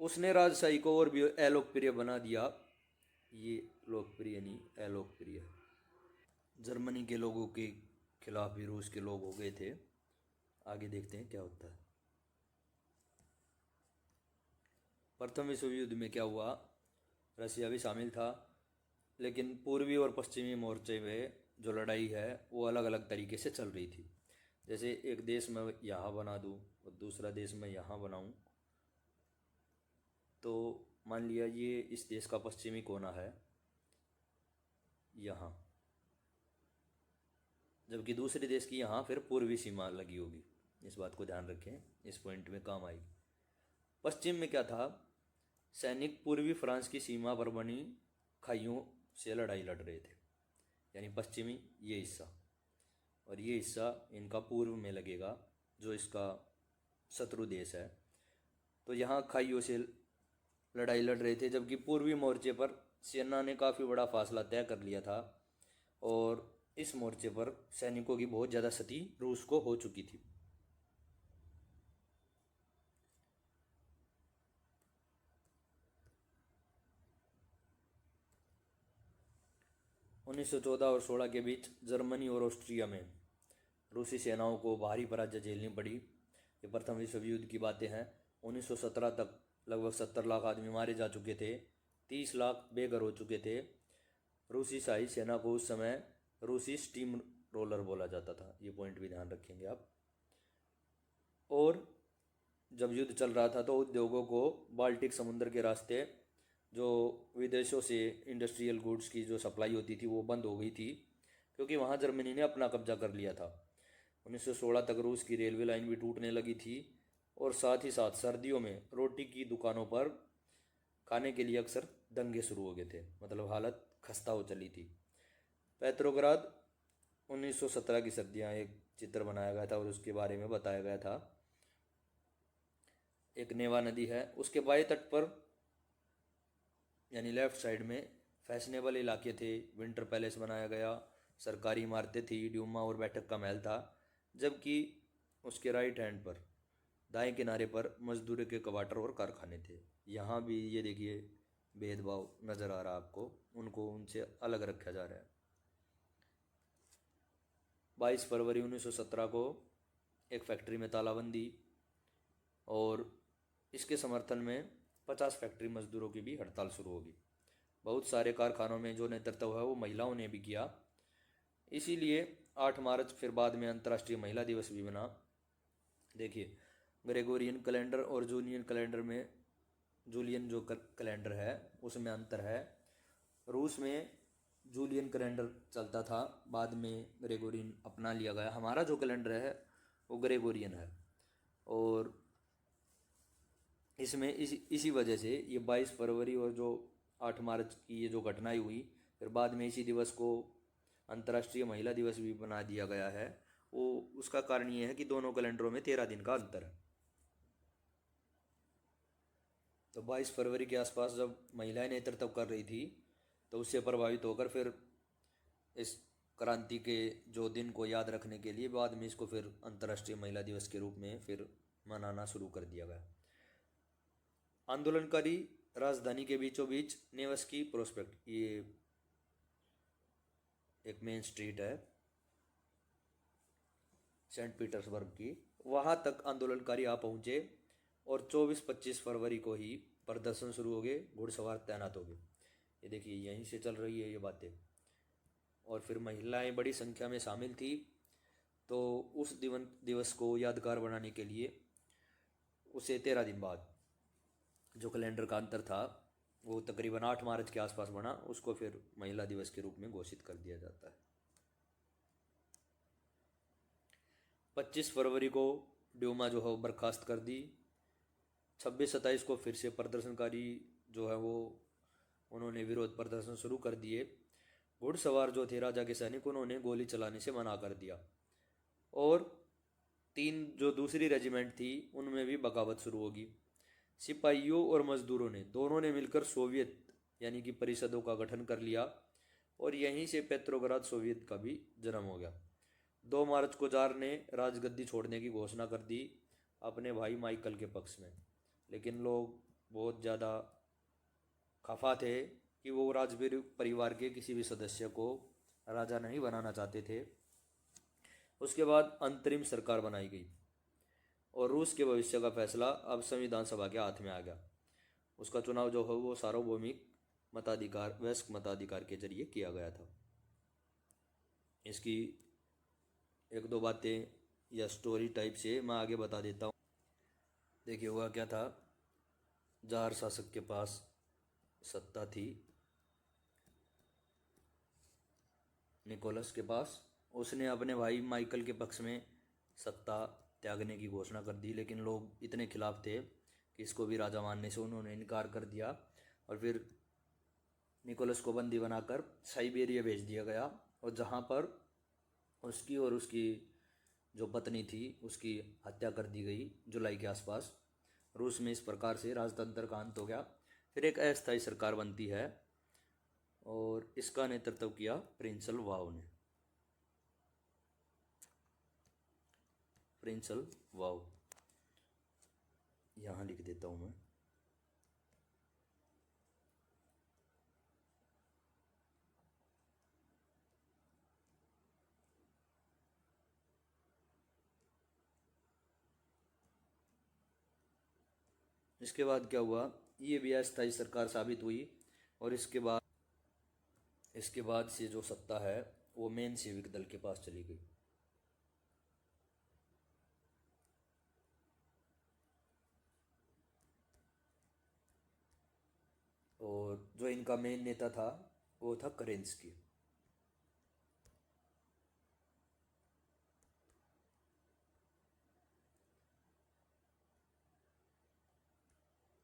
उसने राजशाही को और भी अलोकप्रिय बना दिया। ये लोकप्रिय नहीं अलोकप्रिय। जर्मनी के लोगों के खिलाफ भी रूस के लोग हो गए थे। आगे देखते हैं क्या होता है। प्रथम विश्व युद्ध में क्या हुआ, रसिया भी शामिल था, लेकिन पूर्वी और पश्चिमी मोर्चे में जो लड़ाई है वो अलग अलग तरीके से चल रही थी। जैसे एक देश मैं यहाँ बना दूँ और दूसरा देश मैं यहाँ बनाऊँ, तो मान लिया ये इस देश का पश्चिमी कोना है यहाँ, जबकि दूसरे देश की यहाँ फिर पूर्वी सीमा लगी होगी। इस बात को ध्यान रखें, इस पॉइंट में काम आएगी। पश्चिम में क्या था, सैनिक पूर्वी फ्रांस की सीमा पर बनी खाइयों से लड़ाई लड़ रहे थे, यानी पश्चिमी ये हिस्सा, और ये हिस्सा इनका पूर्व में लगेगा जो इसका शत्रु देश है। तो यहाँ खाइयों से लड़ाई लड़ रहे थे, जबकि पूर्वी मोर्चे पर सेना ने काफ़ी बड़ा फासला तय कर लिया था और इस मोर्चे पर सैनिकों की बहुत ज़्यादा क्षति रूस को हो चुकी थी। उन्नीस 1914 और 16 के बीच जर्मनी और ऑस्ट्रिया में रूसी सेनाओं को भारी पराजय झेलनी पड़ी। ये प्रथम विश्व युद्ध की बातें हैं। 1917 तक लगभग 70 लाख आदमी मारे जा चुके थे, 30 लाख बेघर हो चुके थे। रूसी शाही सेना को उस समय रूसी स्टीम रोलर बोला जाता था, ये पॉइंट भी ध्यान रखेंगे आप। और जब युद्ध चल रहा था तो उद्योगों को बाल्टिक समुद्र के रास्ते जो विदेशों से इंडस्ट्रियल गुड्स की जो सप्लाई होती थी वो बंद हो गई थी, क्योंकि वहाँ जर्मनी ने अपना कब्जा कर लिया था। 1916 तक रूस की रेलवे लाइन भी टूटने लगी थी और साथ ही साथ सर्दियों में रोटी की दुकानों पर खाने के लिए अक्सर दंगे शुरू हो गए थे, मतलब हालत खस्ता हो चली थी। पेट्रोग्राद 1917 की सर्दियाँ एक चित्र बनाया गया था और उसके बारे में बताया गया था। एक नेवा नदी है, उसके बाएं तट पर यानी लेफ्ट साइड में फैशनेबल इलाके थे, विंटर पैलेस बनाया गया, सरकारी इमारतें थी, ड्यूमा और बैठक का महल था। जबकि उसके राइट हैंड पर दाएं किनारे पर मजदूरों के क्वार्टर और कारखाने थे। यहाँ भी ये देखिए भेदभाव नज़र आ रहा है आपको, उनको उनसे अलग रखा जा रहा है। 22 फरवरी 1917 को एक फैक्ट्री में तालाबंदी और इसके समर्थन में 50 फैक्ट्री मजदूरों की भी हड़ताल शुरू होगी। बहुत सारे कारखानों में जो नेतृत्व है वो महिलाओं ने भी किया। इसीलिए 8 मार्च फिर बाद में अंतर्राष्ट्रीय महिला दिवस भी बना। देखिए ग्रेगोरियन कैलेंडर और जूलियन कैलेंडर में, जूलियन जो कैलेंडर है उसमें अंतर है। रूस में जूलियन कैलेंडर चलता था, बाद में ग्रेगोरियन अपना लिया गया। हमारा जो कैलेंडर है वो ग्रेगोरियन है और इसमें इसी वजह से ये 22 फरवरी और जो 8 मार्च की ये जो घटनाएं हुई, फिर बाद में इसी दिवस को अंतर्राष्ट्रीय महिला दिवस भी बना दिया गया है। वो उसका कारण ये है कि दोनों कैलेंडरों में 13 दिन का अंतर है। तो 22 फरवरी के आसपास जब महिलाएं नेतृत्व कर रही थी तो उससे प्रभावित होकर फिर इस क्रांति के जो दिन को याद रखने के लिए बाद में इसको फिर अंतर्राष्ट्रीय महिला दिवस के रूप में फिर मनाना शुरू कर दिया गया। आंदोलनकारी राजधानी के बीचों बीच नेवस्की प्रोस्पेक्ट, ये एक मेन स्ट्रीट है सेंट पीटर्सबर्ग की, वहां तक आंदोलनकारी आ पहुंचे और 24-25 फरवरी को ही प्रदर्शन शुरू हो गए, घुड़सवार तैनात हो गए। ये देखिए यहीं से चल रही है ये बातें। और फिर महिलाएं बड़ी संख्या में शामिल थी। तो उस दिवस को यादगार बनाने के लिए उसे 13 दिन बाद जो कैलेंडर का अंतर था वो तकरीबन 8 मार्च के आसपास बना, उसको फिर महिला दिवस के रूप में घोषित कर दिया जाता है। 25 फरवरी को ड्यूमा जो है बर्खास्त कर दी। 26-27 को फिर से प्रदर्शनकारी जो है वो उन्होंने विरोध प्रदर्शन शुरू कर दिए। घुड़सवार जो थे राजा के सैनिक, उन्होंने गोली चलाने से मना कर दिया। और 3 जो दूसरी रेजिमेंट थी उनमें भी बगावत शुरू होगी। सिपाहियों और मजदूरों ने दोनों ने मिलकर सोवियत यानी कि परिषदों का गठन कर लिया और यहीं से पेट्रोग्राद सोवियत का भी जन्म हो गया। 2 मार्च को जार ने राजगद्दी छोड़ने की घोषणा कर दी अपने भाई माइकल के पक्ष में, लेकिन लोग बहुत ज़्यादा खफा थे कि वो राजवीर परिवार के किसी भी सदस्य को राजा नहीं बनाना चाहते थे। उसके बाद अंतरिम सरकार बनाई गई और रूस के भविष्य का फैसला अब संविधान सभा के हाथ में आ गया। उसका चुनाव जो है वो सार्वभौमिक मताधिकार वयस्क मताधिकार के जरिए किया गया था। इसकी 1-2 बातें या स्टोरी टाइप से मैं आगे बता देता हूँ। देखिए हुआ क्या था, जार शासक के पास सत्ता थी, निकोलस के पास। उसने अपने भाई माइकल के पक्ष में सत्ता त्यागने की घोषणा कर दी, लेकिन लोग इतने खिलाफ थे कि इसको भी राजा मानने से उन्होंने इनकार कर दिया और फिर निकोलस को बंदी बनाकर साइबेरिया भेज दिया गया और जहाँ पर उसकी और उसकी जो पत्नी थी उसकी हत्या कर दी गई जुलाई के आसपास। रूस में इस प्रकार से राजतंत्र का अंत हो गया। फिर एक अस्थायी सरकार बनती है और इसका नेतृत्व किया प्रिंसल वाव ने। प्रिंसल वाव यहाँ लिख देता हूँ मैं। इसके बाद क्या हुआ, ये भी अस्थायी सरकार साबित हुई और इसके बाद से जो सत्ता है वो मेन सिविक दल के पास चली गई। और जो इनका मेन नेता था वो था करेंस्की।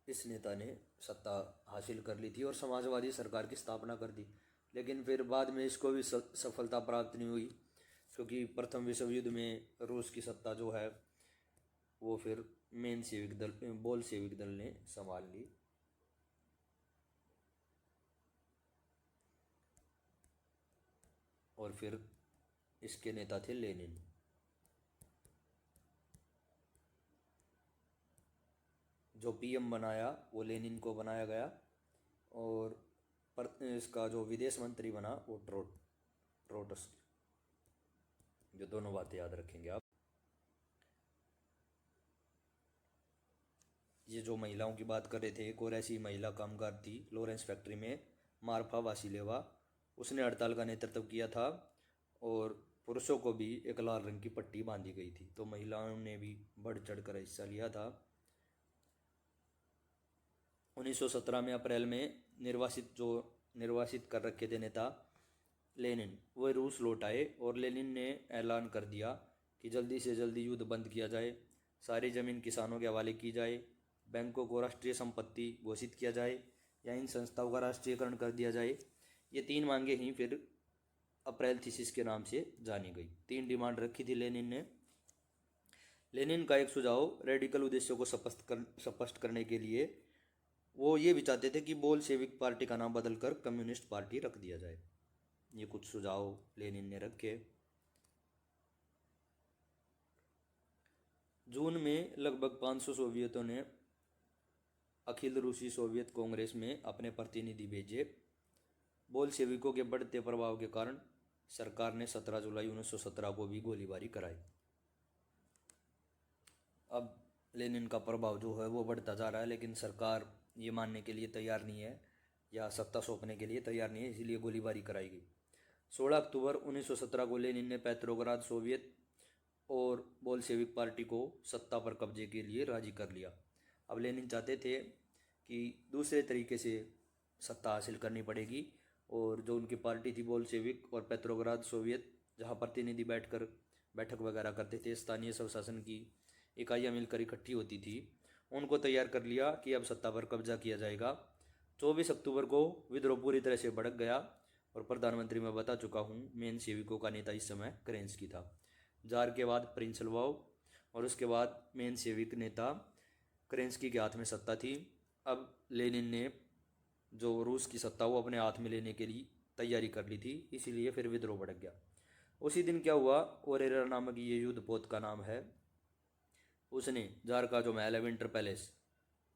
इस नेता ने सत्ता हासिल कर ली थी और समाजवादी सरकार की स्थापना कर दी, लेकिन फिर बाद में इसको भी सफलता प्राप्त नहीं हुई क्योंकि प्रथम विश्व युद्ध में रूस की सत्ता जो है वो फिर मेन सेविक दल बोल सेविक दल ने संभाल ली। और फिर इसके नेता थे लेनिन। जो पीएम बनाया वो लेनिन को बनाया गया और इसका जो विदेश मंत्री बना वो ट्रोट्स्की। जो दोनों बातें याद रखेंगे आप। ये जो महिलाओं की बात कर रहे थे, एक और ऐसी महिला कामगार थी लॉरेंस फैक्ट्री में, मार्फा वासिलेवा। उसने हड़ताल का नेतृत्व किया था और पुरुषों को भी एक लाल रंग की पट्टी बांधी गई थी, तो महिलाओं ने भी बढ़ चढ़ कर हिस्सा लिया था। 1917 में अप्रैल में निर्वासित कर रखे थे नेता लेनिन, वे रूस लौट आए और लेनिन ने ऐलान कर दिया कि जल्दी से जल्दी युद्ध बंद किया जाए, सारी ज़मीन किसानों के हवाले की जाए, बैंकों को राष्ट्रीय संपत्ति घोषित किया जाए या इन संस्थाओं का राष्ट्रीयकरण कर दिया जाए। ये 3 मांगे ही फिर अप्रैल थीसिस के नाम से जानी गई। 3 डिमांड रखी थी लेनिन ने। लेनिन का एक सुझाव रेडिकल उद्देश्यों को स्पष्ट करने के लिए वो ये भी चाहते थे कि बोल सेविक पार्टी का नाम बदलकर कम्युनिस्ट पार्टी रख दिया जाए। ये कुछ सुझाव लेनिन ने रखे। जून में लगभग 500 सोवियतों ने अखिल रूसी सोवियत कांग्रेस में अपने प्रतिनिधि भेजे। बोल्शेविकों के बढ़ते प्रभाव के कारण सरकार ने 17 जुलाई 1917 को भी गोलीबारी कराई। अब लेनिन का प्रभाव जो है वो बढ़ता जा रहा है, लेकिन सरकार ये मानने के लिए तैयार नहीं है या सत्ता सौंपने के लिए तैयार नहीं है, इसीलिए गोलीबारी कराई गई। 16 अक्टूबर 1917 को लेनिन ने पेट्रोग्राद सोवियत और बोल्शेविक पार्टी को सत्ता पर कब्जे के लिए राजी कर लिया। अब लेनिन चाहते थे कि दूसरे तरीके से सत्ता हासिल करनी पड़ेगी, और जो उनकी पार्टी थी बोल्शेविक और पेट्रोग्राद सोवियत, जहाँ प्रतिनिधि बैठक वगैरह करते थे, स्थानीय स्वशासन की इकाइयाँ मिलकर इकट्ठी होती थी, उनको तैयार कर लिया कि अब सत्ता पर कब्जा किया जाएगा। 24 अक्टूबर को विद्रोह पूरी तरह से भड़क गया, और प्रधानमंत्री मैं बता चुका हूँ, मेन सेविकों का नेता इस समय केरेंस्की था। जार के बाद प्रिंस लवोव और उसके बाद मेन सेविक नेता केरेंस्की के हाथ में सत्ता थी। अब लेनिन ने जो रूस की सत्ता वो अपने हाथ में लेने के लिए तैयारी कर ली थी, इसीलिए फिर विद्रोह भड़क गया। उसी दिन क्या हुआ, ओरेरा नामक ये युद्धपोत का नाम है, उसने जार का जो महल है विंटर पैलेस,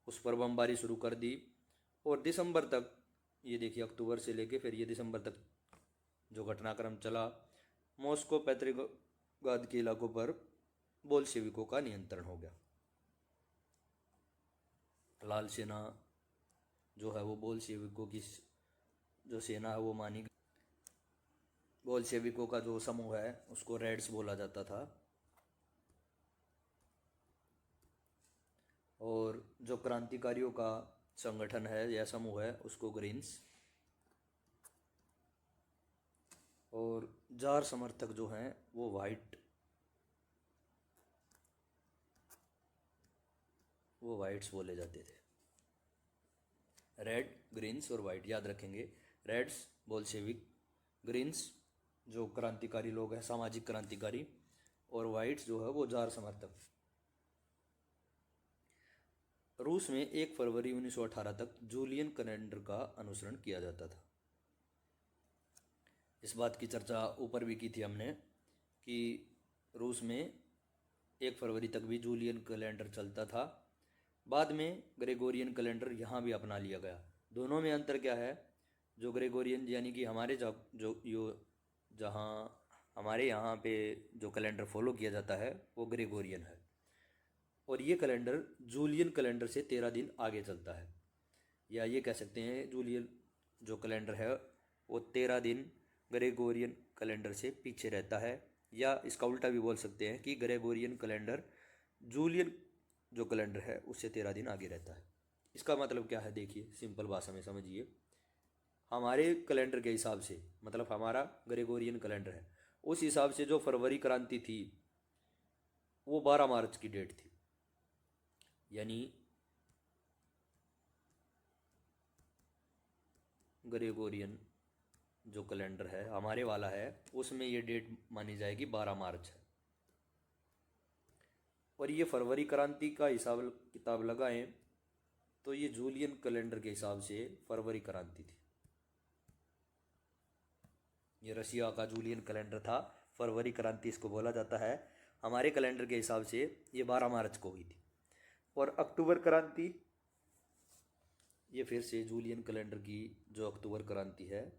उस पर बमबारी शुरू कर दी, और दिसंबर तक, ये देखिए अक्टूबर से लेके फिर ये दिसंबर तक जो घटनाक्रम चला, मॉस्को पेट्रोग्राद के इलाकों पर बोल्शेविकों का नियंत्रण हो गया। लाल सेना जो है वो बोल्शेविकों की जो सेना है वो मानी गई। बोल्शेविकों का जो समूह है उसको रेड्स बोला जाता था, और जो क्रांतिकारियों का संगठन है या समूह है उसको ग्रीन्स, और जार समर्थक जो हैं वो वाइट्स बोले जाते थे। रेड, ग्रीन्स और वाइट याद रखेंगे। रेड्स बोल्शेविक, ग्रीन्स जो क्रांतिकारी लोग हैं, सामाजिक क्रांतिकारी, और वाइट्स जो है वो जार समर्थक। रूस में 1 फरवरी 1918 तक जूलियन कैलेंडर का अनुसरण किया जाता था। इस बात की चर्चा ऊपर भी की थी हमने कि रूस में 1 फरवरी तक भी जूलियन कैलेंडर चलता था। बाद में ग्रेगोरियन कैलेंडर यहाँ भी अपना लिया गया। दोनों में अंतर क्या है, जो ग्रेगोरियन यानी कि हमारे जहाँ हमारे यहाँ पे जो कैलेंडर फॉलो किया जाता है वो ग्रेगोरियन है, और ये कैलेंडर जूलियन कैलेंडर से 13 दिन आगे चलता है, या ये कह सकते हैं जूलियन जो कैलेंडर है वो 13 दिन ग्रेगोरियन कैलेंडर से पीछे रहता है, या इसका उल्टा भी बोल सकते हैं कि ग्रेगोरियन कैलेंडर जूलियन जो कैलेंडर है उससे 13 दिन आगे रहता है। इसका मतलब क्या है, देखिए सिंपल भाषा में समझिए। हमारे कैलेंडर के हिसाब से, मतलब हमारा ग्रेगोरियन कैलेंडर है, उस हिसाब से जो फरवरी क्रांति थी वो 12 मार्च की डेट थी, यानी ग्रेगोरियन जो कैलेंडर है हमारे वाला है उसमें ये डेट मानी जाएगी 12 मार्च है, और ये फरवरी क्रांति का हिसाब किताब लगाएं तो ये जूलियन कैलेंडर के हिसाब से फरवरी क्रांति थी। ये रशिया का जूलियन कैलेंडर था, फरवरी क्रांति इसको बोला जाता है। हमारे कैलेंडर के हिसाब से ये 12 मार्च को हुई थी। और अक्टूबर क्रांति, ये फिर से जूलियन कैलेंडर की जो अक्टूबर क्रांति है,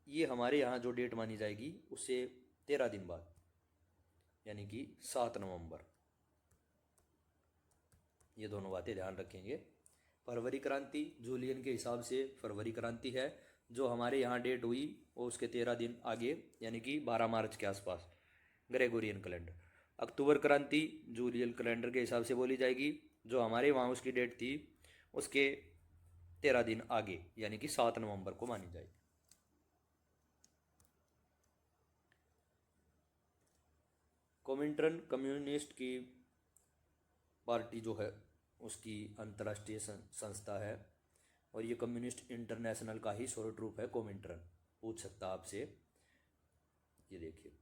ये हमारे यहाँ जो डेट मानी जाएगी उससे 13 दिन बाद, यानी कि 7 नवंबर। ये दोनों बातें ध्यान रखेंगे। फरवरी क्रांति जूलियन के हिसाब से फरवरी क्रांति है, जो हमारे यहाँ डेट हुई वो उसके 13 दिन आगे, यानी कि 12 मार्च के आसपास ग्रेगोरियन कैलेंडर। अक्टूबर क्रांति जूलियन कैलेंडर के हिसाब से बोली जाएगी, जो हमारे वहाँ उसकी डेट थी उसके 13 दिन आगे, यानी कि 7 नवंबर को मानी जाएगी। कोमिंटर्न कम्युनिस्ट की पार्टी जो है उसकी अंतर्राष्ट्रीय संस्था है, और ये कम्युनिस्ट इंटरनेशनल का ही शॉर्ट रूप है कोमिंटर्न। पूछ सकता आपसे, ये देखिए।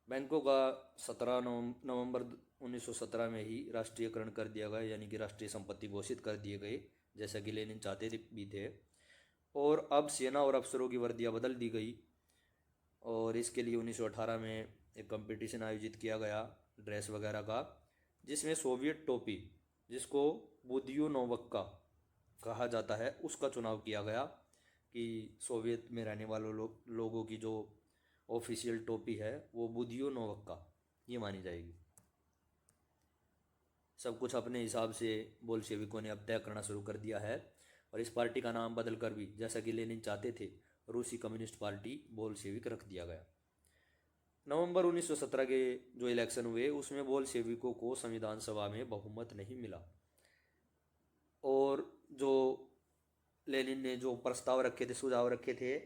बैंकों का 17 नवंबर 1917 में ही राष्ट्रीयकरण कर दिया गया, यानी कि राष्ट्रीय संपत्ति घोषित कर दिए गए, जैसा कि लेनिन चाहते भी थे। और अब सेना और अफसरों की वर्दियाँ बदल दी गई। और इसके लिए 1918 में एक कंपटीशन आयोजित किया गया ड्रेस वगैरह का, जिसमें सोवियत टोपी, जिसको बुदियोनोवक्का कहा जाता है, उसका चुनाव किया गया कि सोवियत में रहने वालों लोगों की जो ऑफिशियल टोपी है वो बुदियोनोवक्का ये मानी जाएगी। सब कुछ अपने हिसाब से बोल्शेविकों ने अब तय करना शुरू कर दिया है। और इस पार्टी का नाम बदल कर भी, जैसा कि लेनिन चाहते थे, रूसी कम्युनिस्ट पार्टी बोल्शेविक रख दिया गया। नवंबर 1917 के जो इलेक्शन हुए उसमें बोल्शेविकों को संविधान सभा में बहुमत नहीं मिला। और जो लेनिन ने जो प्रस्ताव रखे थे, सुझाव रखे थे,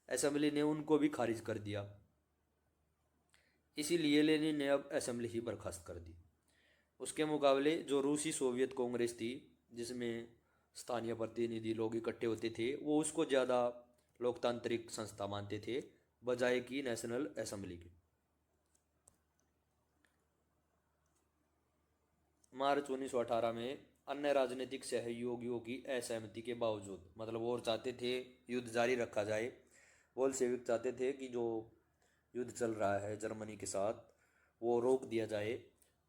असेंबली ने उनको भी खारिज कर दिया। इसीलिए लेनिन ने अब असेंबली ही बर्खास्त कर दी। उसके मुकाबले जो रूसी सोवियत कांग्रेस थी, जिसमें स्थानीय प्रतिनिधि लोग इकट्ठे होते थे, वो उसको ज़्यादा लोकतांत्रिक संस्था मानते थे बजाय कि नेशनल असेंबली के। मार्च 1918 में अन्य राजनीतिक सहयोगियों की असहमति के बावजूद, मतलब वो चाहते थे युद्ध जारी रखा जाए, बोल्शेविक चाहते थे कि जो युद्ध चल रहा है जर्मनी के साथ वो रोक दिया जाए।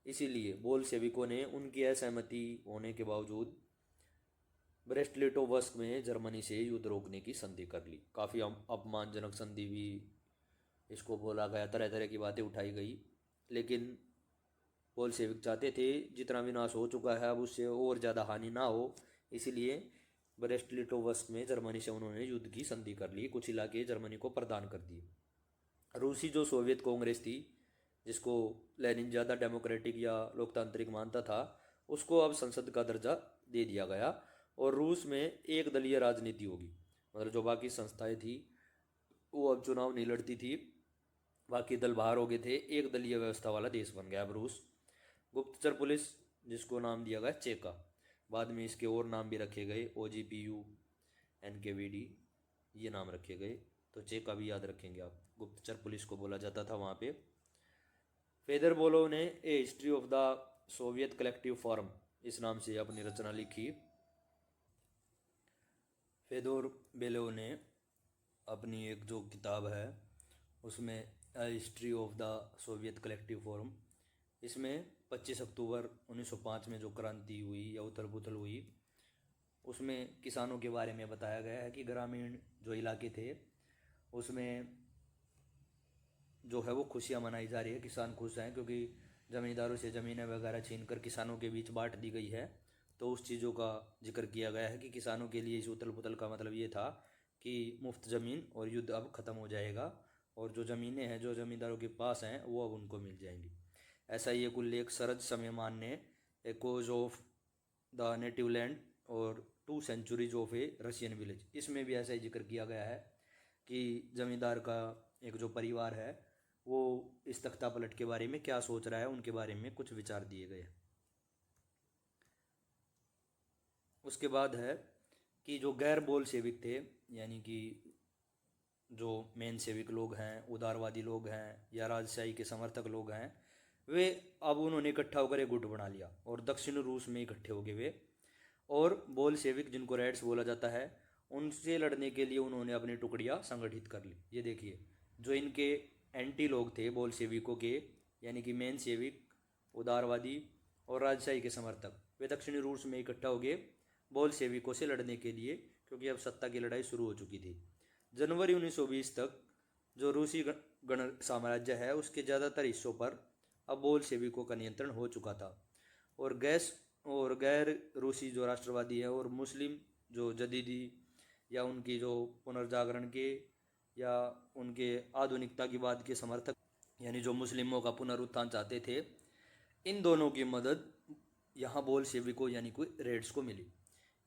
इसीलिए बोल्शेविकों ने उनकी असहमति होने के बावजूद ब्रेस्ट लिटोवस्क में जर्मनी से युद्ध रोकने की संधि कर ली। काफ़ी अपमानजनक संधि भी इसको बोला गया, तरह तरह की बातें उठाई गई, लेकिन बोल्शेविक चाहते थे जितना विनाश हो चुका है अब उससे और ज़्यादा हानि ना हो। इसीलिए ब्रेस्ट लिटोवस्क में जर्मनी से उन्होंने युद्ध की संधि कर ली, कुछ इलाके जर्मनी को प्रदान कर दिए। रूसी जो सोवियत कांग्रेस थी, जिसको लेनिन ज़्यादा डेमोक्रेटिक या लोकतांत्रिक मानता था, उसको अब संसद का दर्जा दे दिया गया और रूस में एक दलीय राजनीति होगी। मतलब जो बाकी संस्थाएं थी वो अब चुनाव नहीं लड़ती थी, बाकी दल बाहर हो गए थे, एक दलीय व्यवस्था वाला देश बन गया अब रूस। गुप्तचर पुलिस, जिसको नाम दिया गया चेका, बाद में इसके और नाम भी रखे गए, OGPU, NKVD, ये नाम रखे गए, तो चेका भी याद रखेंगे आप, गुप्तचर पुलिस को बोला जाता था वहाँ पे। फेदर बोलोव ने a history of the Soviet collective form इस नाम से अपनी रचना लिखी। फेदोर बेलोव ने अपनी एक जो किताब है उसमें a history of the Soviet collective form, इसमें 25 अक्टूबर 1905 में जो क्रांति हुई या उथल पुथल हुई, उसमें किसानों के बारे में बताया गया है कि ग्रामीण जो इलाके थे उसमें जो है वो खुशियाँ मनाई जा रही है, किसान खुश हैं क्योंकि ज़मींदारों से ज़मीनें वगैरह छीन कर किसानों के बीच बांट दी गई है। तो उस चीज़ों का जिक्र किया गया है कि किसानों के लिए इस उथल पुथल का मतलब ये था कि मुफ्त ज़मीन और युद्ध अब ख़त्म हो जाएगा और जो ज़मीनें हैं जो ज़मींदारों के पास हैं वो अब उनको मिल जाएंगी। ऐसा ही एक उल्लेख सरज समयमान ने echoes of the native land और 2 centuries of a Russian village, इसमें भी ऐसा ही जिक्र किया गया है कि ज़मींदार का एक जो परिवार है वो इस तख्ता पलट के बारे में क्या सोच रहा है, उनके बारे में कुछ विचार दिए गए। उसके बाद है कि जो गैर बोल्शेविक थे, यानी कि जो मेन सेविक लोग हैं, उदारवादी लोग हैं या राजशाही के समर्थक लोग हैं, वे अब उन्होंने इकट्ठा होकर एक गुट बना लिया और दक्षिण रूस में इकट्ठे हो गए वे। और बोल्शेविक, जिनको रेड्स बोला जाता है, उनसे लड़ने के लिए उन्होंने अपनी टुकड़ियाँ संगठित कर ली। ये देखिए, जो इनके एंटी लोग थे बोल्शेविकों के, यानी कि मेन सेविक, उदारवादी और राजशाही के समर्थक, वे दक्षिणी रूस में इकट्ठा हो गए बोल्शेविकों से लड़ने के लिए, क्योंकि अब सत्ता की लड़ाई शुरू हो चुकी थी। जनवरी 1920 तक जो रूसी गण साम्राज्य है उसके ज़्यादातर हिस्सों पर अब बोल्शेविकों का नियंत्रण हो चुका था। और गैर रूसी जो राष्ट्रवादी है और मुस्लिम जो जदीदी या उनकी जो पुनर्जागरण के या उनके आधुनिकता की बात के समर्थक, यानी जो मुस्लिमों का पुनरुत्थान चाहते थे, इन दोनों की मदद यहाँ बोल्शेविकों यानी कोई रेड्स को मिली।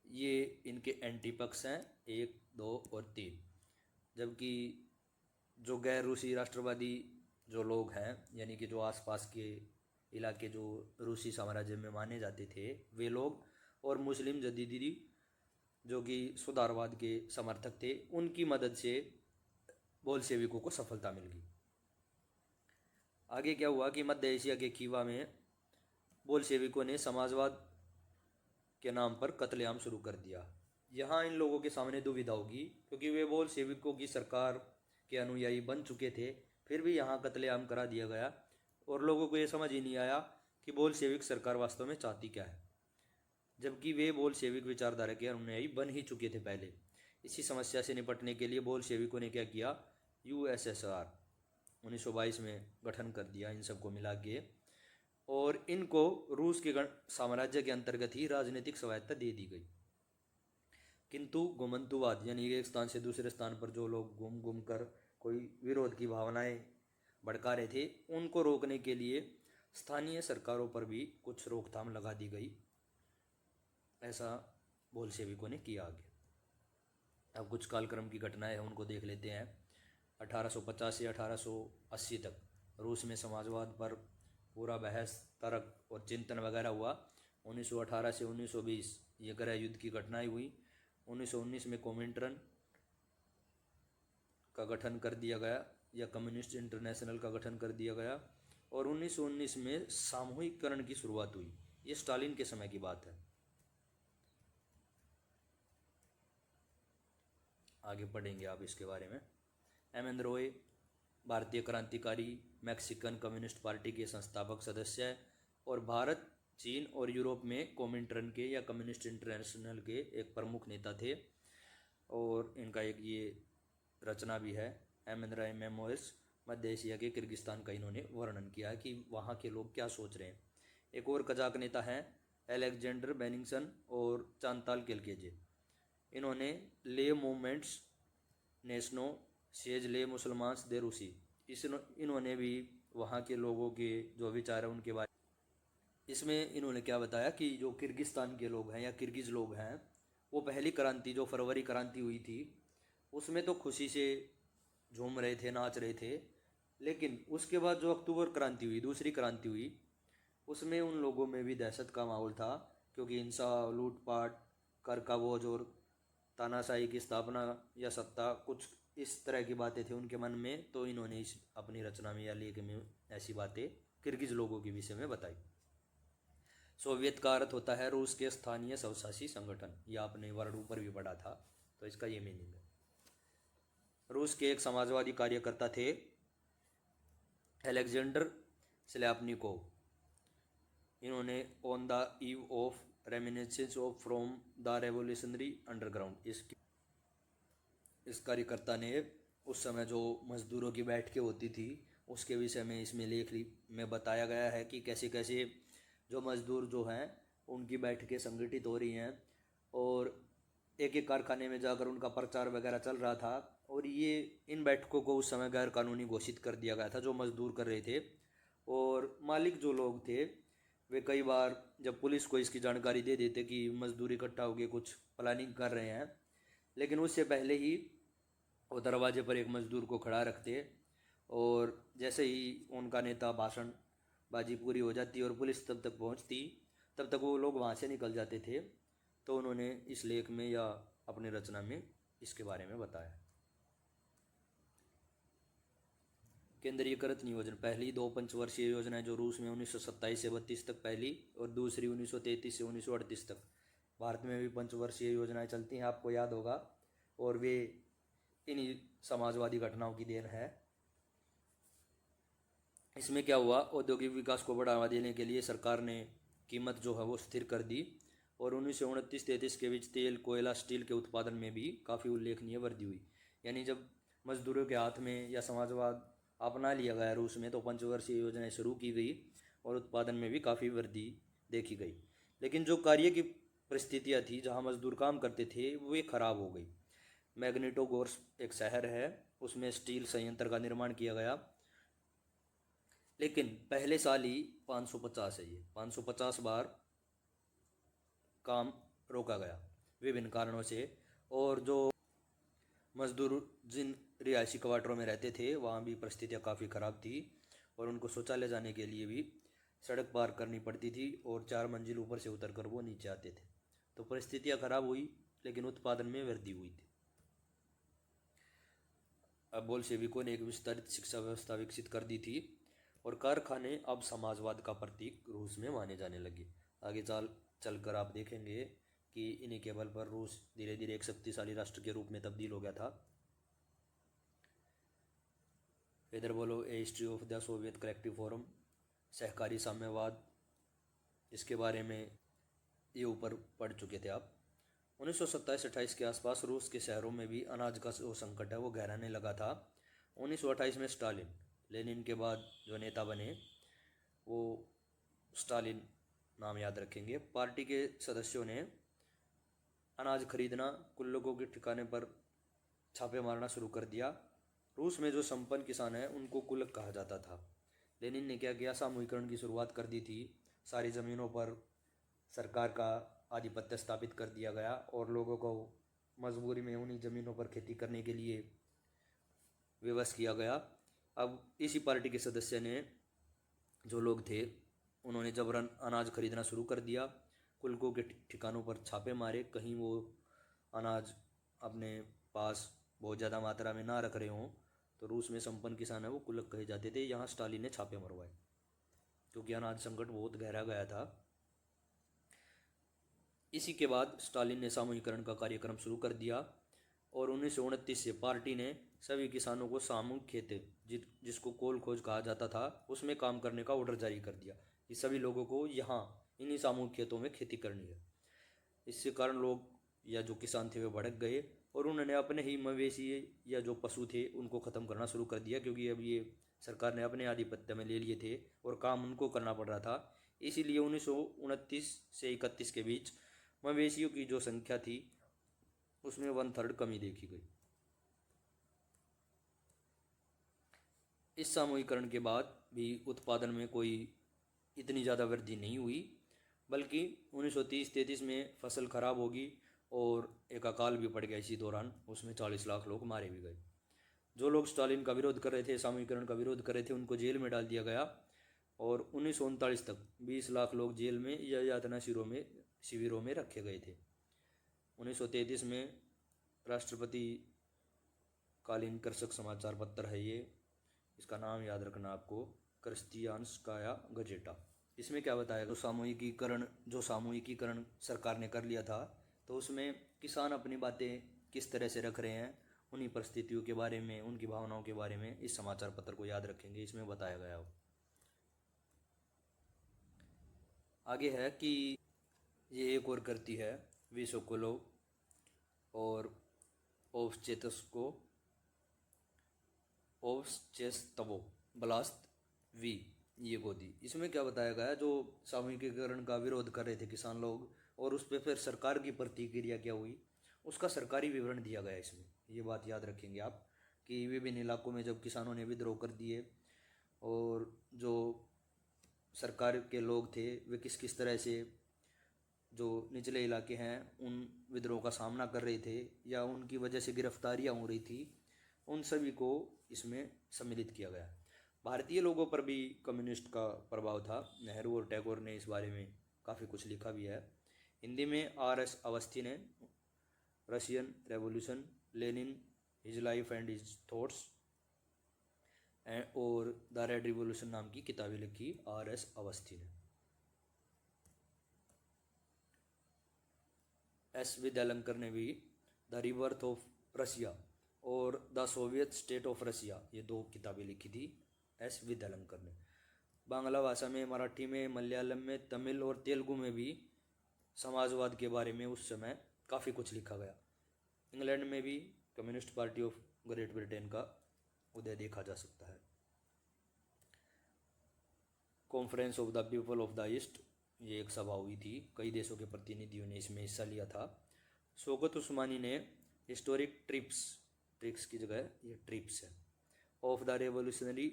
ये इनके एंटी पक्ष हैं 1, 2 और 3। जबकि जो गैर रूसी राष्ट्रवादी जो लोग हैं, यानी कि जो आसपास के इलाके जो रूसी साम्राज्य में माने जाते थे वे लोग, और मुस्लिम जदीदी जो कि सुधारवाद के समर्थक थे, उनकी मदद से बोल्शेविकों को सफलता मिल गई। आगे क्या हुआ कि मध्य एशिया के खीवा में बोल्शेविकों ने समाजवाद के नाम पर कत्लेआम शुरू कर दिया। यहाँ इन लोगों के सामने दुविधा होगी, क्योंकि वे बोल्शेविकों की सरकार के अनुयायी बन चुके थे, फिर भी यहाँ कत्लेआम करा दिया गया और लोगों को ये समझ ही नहीं आया कि बोल्शेविक सरकार वास्तव में चाहती क्या है, जबकि वे बोल्शेविक विचारधारा के अनुयायी बन ही चुके थे पहले। इसी समस्या से निपटने के लिए बोल्शेविकों ने क्या किया, यूएसएसआर 1922 में गठन कर दिया इन सबको मिला के, और इनको रूस के साम्राज्य के अंतर्गत ही राजनीतिक स्वायत्ता दे दी गई। किंतु गोमंतुवाद यानी एक स्थान से दूसरे स्थान पर जो लोग घूम घूम कर कोई विरोध की भावनाएं भड़का रहे थे, उनको रोकने के लिए स्थानीय सरकारों पर भी कुछ रोकथाम लगा दी गई। ऐसा बोल्शेविकों ने किया आगे। अब कुछ कालक्रम की घटनाएं हैं, उनको देख लेते हैं। 1850 से 1880 तक रूस में समाजवाद पर पूरा बहस तर्क और चिंतन वगैरह हुआ। 1918 से 1920 ये गृह युद्ध की घटनाएं हुई। 1919 में कोमिंटर्न का गठन कर दिया गया या कम्युनिस्ट इंटरनेशनल का गठन कर दिया गया, और 1919 में सामूहिककरण की शुरुआत हुई। ये स्टालिन के समय की बात है। आगे पढ़ेंगे आप इसके बारे में। एम एन रॉय भारतीय क्रांतिकारी मैक्सिकन कम्युनिस्ट पार्टी के संस्थापक सदस्य है और भारत, चीन और यूरोप में कोमिंटर्न के या कम्युनिस्ट इंटरनेशनल के एक प्रमुख नेता थे। और इनका एक ये रचना भी है, एम एन रॉय मेमोइर्स। मध्य एशिया के किर्गिस्तान का इन्होंने वर्णन किया है कि वहाँ के लोग क्या सोच रहे हैं। एक और कजाक नेता हैं एलेक्जेंडर बेनिंगसन और चांताल केल्केजे। इन्होंने ले मूवमेंट्स नेशनो सेज ले मुसलमान्स दे रूसी, इन्होंने भी वहाँ के लोगों के जो विचार है उनके बारे। इसमें इन्होंने क्या बताया कि जो किर्गिस्तान के लोग हैं या किर्गिज लोग हैं, वो पहली क्रांति जो फरवरी क्रांति हुई थी उसमें तो खुशी से झूम रहे थे, नाच रहे थे, लेकिन उसके बाद जो अक्टूबर क्रांति हुई, दूसरी क्रांति हुई, उसमें उन लोगों में भी दहशत का माहौल था, क्योंकि हिंसा, लूटपाट, कर का बोझ और तानाशाही की स्थापना या सत्ता, कुछ इस तरह की बातें थी उनके मन में। तो इन्होंने इस अपनी रचना में या लेख में ऐसी बातें किर्गिज लोगों के विषय में बताई। सोवियत का अर्थ होता है रूस के स्थानीय स्वशासी संगठन, यह आपने वर्ड ऊपर भी पढ़ा था, तो इसका ये मीनिंग है। रूस के एक समाजवादी कार्यकर्ता थे अलेक्जेंडर स्ल्यापनिकोव। इन्होंने on the eve of reminiscence of from the revolutionary underground, इस कार्यकर्ता ने उस समय जो मजदूरों की बैठकें होती थी उसके विषय में इसमें लेख में बताया गया है कि कैसे कैसे जो मजदूर जो हैं उनकी बैठकें संगठित हो रही हैं, और एक एक कारखाने में जाकर उनका प्रचार वगैरह चल रहा था। और ये इन बैठकों को उस समय गैर कानूनी घोषित कर दिया गया था जो मजदूर कर रहे थे, और मालिक जो लोग थे वे कई बार जब पुलिस को इसकी जानकारी दे देते कि मजदूर इकट्ठा होकर कुछ प्लानिंग कर रहे हैं, लेकिन उससे पहले ही वो दरवाजे पर एक मजदूर को खड़ा रखते, और जैसे ही उनका नेता भाषण बाजी पूरी हो जाती और पुलिस तब तक पहुंचती, तब तक वो लोग वहाँ से निकल जाते थे। तो उन्होंने इस लेख में या अपनी रचना में इसके बारे में बताया। केंद्रीयकृत नियोजन, पहली दो पंचवर्षीय योजनाएं जो रूस में 1927 से 32 तक पहली, और दूसरी 1933 से 1938 तक। भारत में भी पंचवर्षीय योजनाएं चलती हैं, आपको याद होगा, और वे इन्हीं समाजवादी घटनाओं की देन है। इसमें क्या हुआ, औद्योगिक विकास को बढ़ावा देने के लिए सरकार ने कीमत जो है वो स्थिर कर दी, और 1929-33 के बीच तेल, कोयला, स्टील के उत्पादन में भी काफ़ी उल्लेखनीय वृद्धि हुई। यानी जब मजदूरों के हाथ में या समाजवाद अपना लिया गया रूस में, तो पंचवर्षीय योजनाएं शुरू की गई और उत्पादन में भी काफ़ी वृद्धि देखी गई। लेकिन जो कार्य की परिस्थितियाँ थी जहाँ मजदूर काम करते थे वे खराब हो गई। मैग्नेटोगोर्स्क एक शहर है, उसमें स्टील संयंत्र का निर्माण किया गया, लेकिन पहले साल ही 550 है, ये 550 बार काम रोका गया विभिन्न कारणों से। और जो मजदूर जिन रिहायशी क्वार्टरों में रहते थे वहाँ भी परिस्थितियाँ काफ़ी ख़राब थी, और उनको शौचालय जाने के लिए भी सड़क पार करनी पड़ती थी, और 4 मंजिल ऊपर से उतर कर वो नीचे आते थे। तो परिस्थितियाँ खराब हुई, लेकिन उत्पादन में वृद्धि हुई थी। अब बोल्शेविकों ने एक विस्तारित शिक्षा व्यवस्था विकसित कर दी थी, और कारखाने अब समाजवाद का प्रतीक रूस में माने जाने लगे। आगे चलकर आप देखेंगे कि इन्हीं के बल पर रूस धीरे धीरे एक शक्तिशाली राष्ट्र के रूप में तब्दील हो गया था। इधर बोलो a history of the Soviet collective forum, सहकारी साम्यवाद, इसके बारे में ये ऊपर पढ़ चुके थे आप। 1927-28 के आसपास रूस के शहरों में भी अनाज का जो संकट है वो गहराने लगा था। 1928 में स्टालिन, लेनिन के बाद जो नेता बने वो स्टालिन नाम याद रखेंगे, पार्टी के सदस्यों ने अनाज खरीदना, कुल्लकों के ठिकाने पर छापे मारना शुरू कर दिया। रूस में जो संपन्न किसान हैं उनको कुल्लक कहा जाता था। लेनिन ने क्या किया, सामूहिकरण की शुरुआत कर दी थी। सारी ज़मीनों पर सरकार का आधिपत्य स्थापित कर दिया गया और लोगों को मजबूरी में उन्हीं ज़मीनों पर खेती करने के लिए विवश किया गया। अब इसी पार्टी के सदस्य ने, जो लोग थे, उन्होंने जबरन अनाज खरीदना शुरू कर दिया, कुल्कों के ठिकानों पर छापे मारे, कहीं वो अनाज अपने पास बहुत ज़्यादा मात्रा में ना रख रहे हों। तो रूस में संपन्न किसान है वो कुल्लक कहे जाते थे। यहाँ स्टालिन ने छापे मरवाए क्योंकि अनाज संकट बहुत गहरा गया था। इसी के बाद स्टालिन ने सामूहिकरण का कार्यक्रम शुरू कर दिया और 1929 से पार्टी ने सभी किसानों को सामूहिक खेत, जिसको कोल खोज कहा जाता था, उसमें काम करने का ऑर्डर जारी कर दिया कि सभी लोगों को यहाँ इन्हीं सामूहिक खेतों में खेती करनी है। इससे कारण लोग या जो किसान थे वे भड़क गए और उन्होंने अपने ही मवेशी या जो पशु थे उनको ख़त्म करना शुरू कर दिया, क्योंकि अब ये सरकार ने अपने आधिपत्य में ले लिए थे और काम उनको करना पड़ रहा था। इसीलिए 1929 से 31 के बीच मवेशियों की जो संख्या थी उसमें 1/3 कमी देखी गई। इस सामूहिकरण के बाद भी उत्पादन में कोई इतनी ज़्यादा वृद्धि नहीं हुई, बल्कि 1930-33 में फसल खराब होगी और एक अकाल भी पड़ गया इसी दौरान। उसमें 40 लाख लोग मारे भी गए। जो लोग स्टालिन का विरोध कर रहे थे, सामूहिकरण का विरोध कर रहे थे, उनको जेल में डाल दिया गया और 1939 तक 20 लाख लोग जेल में या यातना शिविरों में रखे गए थे। 1933 में राष्ट्रपति कालीन कृषक समाचार पत्र है ये, इसका नाम याद रखना आपको, क्रिस्तियानस्काया गजेटा। इसमें क्या बताया, जो सामूहिकीकरण सरकार ने कर लिया था, तो उसमें किसान अपनी बातें किस तरह से रख रहे हैं, उन्हीं परिस्थितियों के बारे में, उनकी भावनाओं के बारे में इस समाचार पत्र को याद रखेंगे, इसमें बताया गया हो। आगे है कि ये एक और करती है विसोकोलोव और ओव्चेस्तवो ब्लास्त वी ये गोदी। इसमें क्या बताया गया, जो सामूहिकीकरण का विरोध कर रहे थे किसान लोग और उस पर फिर सरकार की प्रतिक्रिया क्या हुई, उसका सरकारी विवरण दिया गया। इसमें ये बात याद रखेंगे आप कि विभिन्न इलाकों में जब किसानों ने विद्रोह कर दिए और जो सरकार के लोग थे वे किस किस तरह से जो निचले इलाके हैं उन विद्रोह का सामना कर रहे थे या उनकी वजह से गिरफ्तारियां हो रही थी, उन सभी को इसमें सम्मिलित किया गया। भारतीय लोगों पर भी कम्युनिस्ट का प्रभाव था। नेहरू और टैगोर ने इस बारे में काफ़ी कुछ लिखा भी है। हिंदी में R.S. अवस्थी ने Russian revolution, Lenin, his life and his thoughts और द रेड रिवोल्यूशन नाम की किताबें लिखी R.S. अवस्थी ने। S. विद्यालंकर ने भी द रिबर्थ ऑफ रशिया और the Soviet state of Russia, ये 2 किताबें लिखी थी S. विद्यालंकर ने। बांग्ला भाषा में, मराठी में, मलयालम में, तमिल और तेलुगु में भी समाजवाद के बारे में उस समय काफ़ी कुछ लिखा गया। इंग्लैंड में भी communist party of great Britain का उदय देखा जा सकता है। Conference of the people of the east, ये एक सभा हुई थी, कई देशों के प्रतिनिधियों ने इसमें हिस्सा लिया था। शौकत उस्मानी ने हिस्टोरिक ट्रिक्स की जगह ये ट्रिप्स है ऑफ द रेवोल्यूशनरी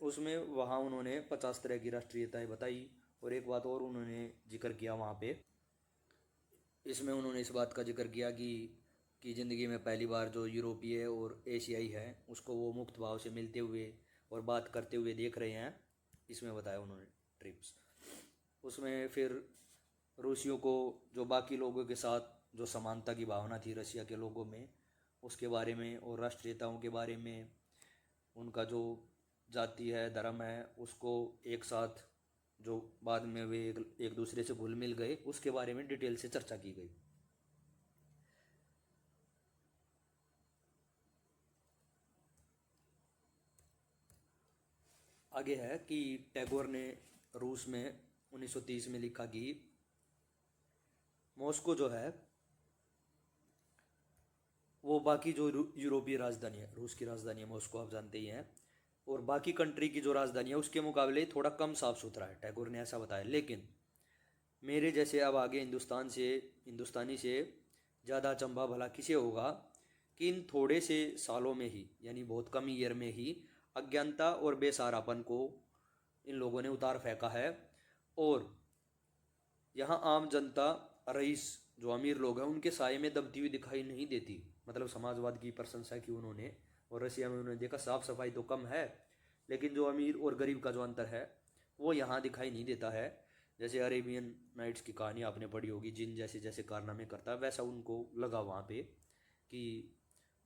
उसमें वहाँ उन्होंने 50 तरह की राष्ट्रीयताएं बताई और एक बात और उन्होंने जिक्र किया वहाँ पे, इसमें उन्होंने इस बात का जिक्र किया कि ज़िंदगी में पहली बार जो यूरोपीय और एशियाई है उसको वो मुक्त भाव से मिलते हुए और बात करते हुए देख रहे हैं, इसमें बताया उन्होंने ट्रिप्स। उसमें फिर रूसियों को जो बाकी लोगों के साथ जो समानता की भावना थी रशिया के लोगों में, उसके बारे में और राष्ट्रीयताओं के बारे में, उनका जो जाति है, धर्म है, उसको एक साथ जो बाद में वे एक दूसरे से घुल मिल गए, उसके बारे में डिटेल से चर्चा की गई। आगे है कि टैगोर ने रूस में 1930 में लिखा कि मॉस्को जो है वो बाकी जो यूरोपीय राजधानी है, रूस की राजधानी है मॉस्को, आप जानते ही हैं, और बाकी कंट्री की जो राजधानी है उसके मुकाबले थोड़ा कम साफ सुथरा है, टैगोर ने ऐसा बताया। लेकिन मेरे जैसे अब आगे हिंदुस्तानी से ज़्यादा अचंभा भला किसे होगा कि इन थोड़े से सालों में ही, यानी बहुत कम ईयर में ही, अज्ञानता और बेसहारापन को इन लोगों ने उतार फेंका है। और यहाँ आम जनता, रईस, जो अमीर लोग हैं, उनके साये में दबती हुई दिखाई नहीं देती। मतलब समाजवाद की प्रशंसा की उन्होंने, और रसिया में उन्होंने देखा साफ सफाई तो कम है, लेकिन जो अमीर और गरीब का जो अंतर है वो यहाँ दिखाई नहीं देता है। जैसे अरेबियन नाइट्स की कहानी आपने पढ़ी होगी, जिन जैसे जैसे कारनामे करता है वैसा उनको लगा वहाँ पे कि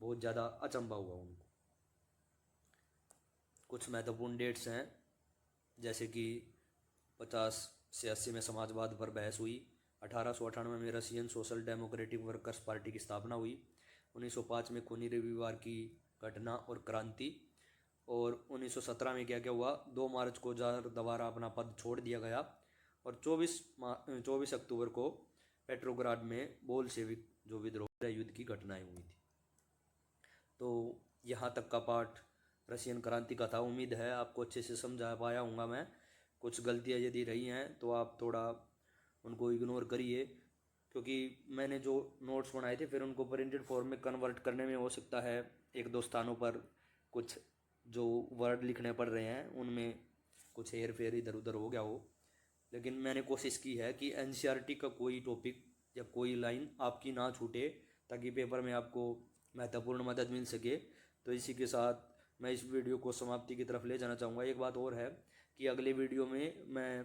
बहुत ज़्यादा अचंभा हुआ उनको। कुछ महत्वपूर्ण डेट्स हैं, जैसे कि 50 से 80 में समाजवाद पर बहस हुई। 1898 में Russian social democratic workers party की स्थापना हुई। 1905 में खूनी रविवार की घटना और क्रांति। और 1917 में क्या क्या हुआ, 2 मार्च को जार दोबारा अपना पद छोड़ दिया गया। और 24 अक्टूबर को पेट्रोग्राड में बोल्शेविक जो विद्रोह युद्ध की घटनाएं हुई थी। तो यहाँ तक का पाठ रशियन क्रांति का था। उम्मीद है आपको अच्छे से समझा पाया हूँगा मैं। कुछ गलतियाँ यदि रही हैं तो आप थोड़ा उनको इग्नोर करिए, क्योंकि मैंने जो नोट्स बनाए थे फिर उनको प्रिंटेड फॉर्म में कन्वर्ट करने में हो सकता है एक दो स्थानों पर कुछ जो वर्ड लिखने पड़ रहे हैं उनमें कुछ हेर फेर इधर उधर हो गया हो। लेकिन मैंने कोशिश की है कि एनसीईआरटी का कोई टॉपिक या कोई लाइन आपकी ना छूटे, ताकि पेपर में आपको महत्वपूर्ण मदद मिल सके। तो इसी के साथ मैं इस वीडियो को समाप्ति की तरफ ले जाना चाहूँगा। एक बात और है कि अगले वीडियो में मैं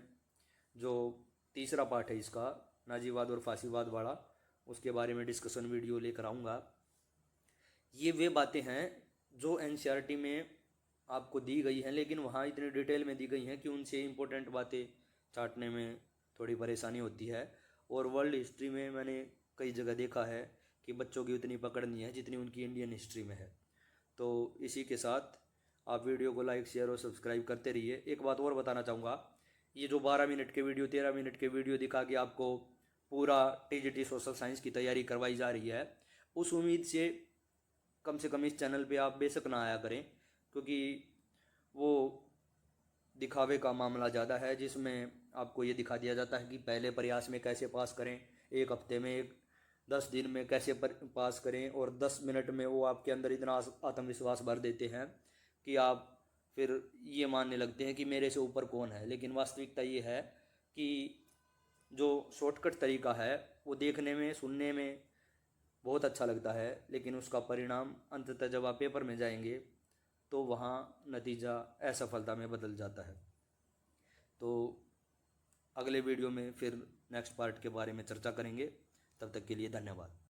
जो तीसरा पार्ट है इसका, नाजीवाद और फासीवाद वाला, उसके बारे में डिस्कशन वीडियो लेकर आऊँगा। ये वे बातें हैं जो एनसीईआरटी में आपको दी गई हैं, लेकिन वहाँ इतनी डिटेल में दी गई हैं कि उनसे इम्पोर्टेंट बातें चाटने में थोड़ी परेशानी होती है। और वर्ल्ड हिस्ट्री में मैंने कई जगह देखा है कि बच्चों की उतनी पकड़ नहीं है जितनी उनकी इंडियन हिस्ट्री में है। तो इसी के साथ आप वीडियो को लाइक, शेयर और सब्सक्राइब करते रहिए। एक बात और बताना चाहूँगा, ये जो 12 मिनट के वीडियो, 13 मिनट के वीडियो दिखा के आपको पूरा टीजीटी सोशल साइंस की तैयारी करवाई जा रही है, उस उम्मीद से कम इस चैनल पे आप बेशक ना आया करें, क्योंकि वो दिखावे का मामला ज़्यादा है, जिसमें आपको ये दिखा दिया जाता है कि पहले प्रयास में कैसे पास करें, एक हफ्ते में, 10 दिन में कैसे पास करें, और 10 मिनट में वो आपके अंदर इतना आत्मविश्वास भर देते हैं कि आप फिर ये मानने लगते हैं कि मेरे से ऊपर कौन है। लेकिन वास्तविकता ये है कि जो शॉर्टकट तरीका है वो देखने में, सुनने में बहुत अच्छा लगता है, लेकिन उसका परिणाम अंततः जब आप पेपर में जाएंगे तो वहाँ नतीजा असफलता में बदल जाता है। तो अगले वीडियो में फिर नेक्स्ट पार्ट के बारे में चर्चा करेंगे। तब तक के लिए धन्यवाद।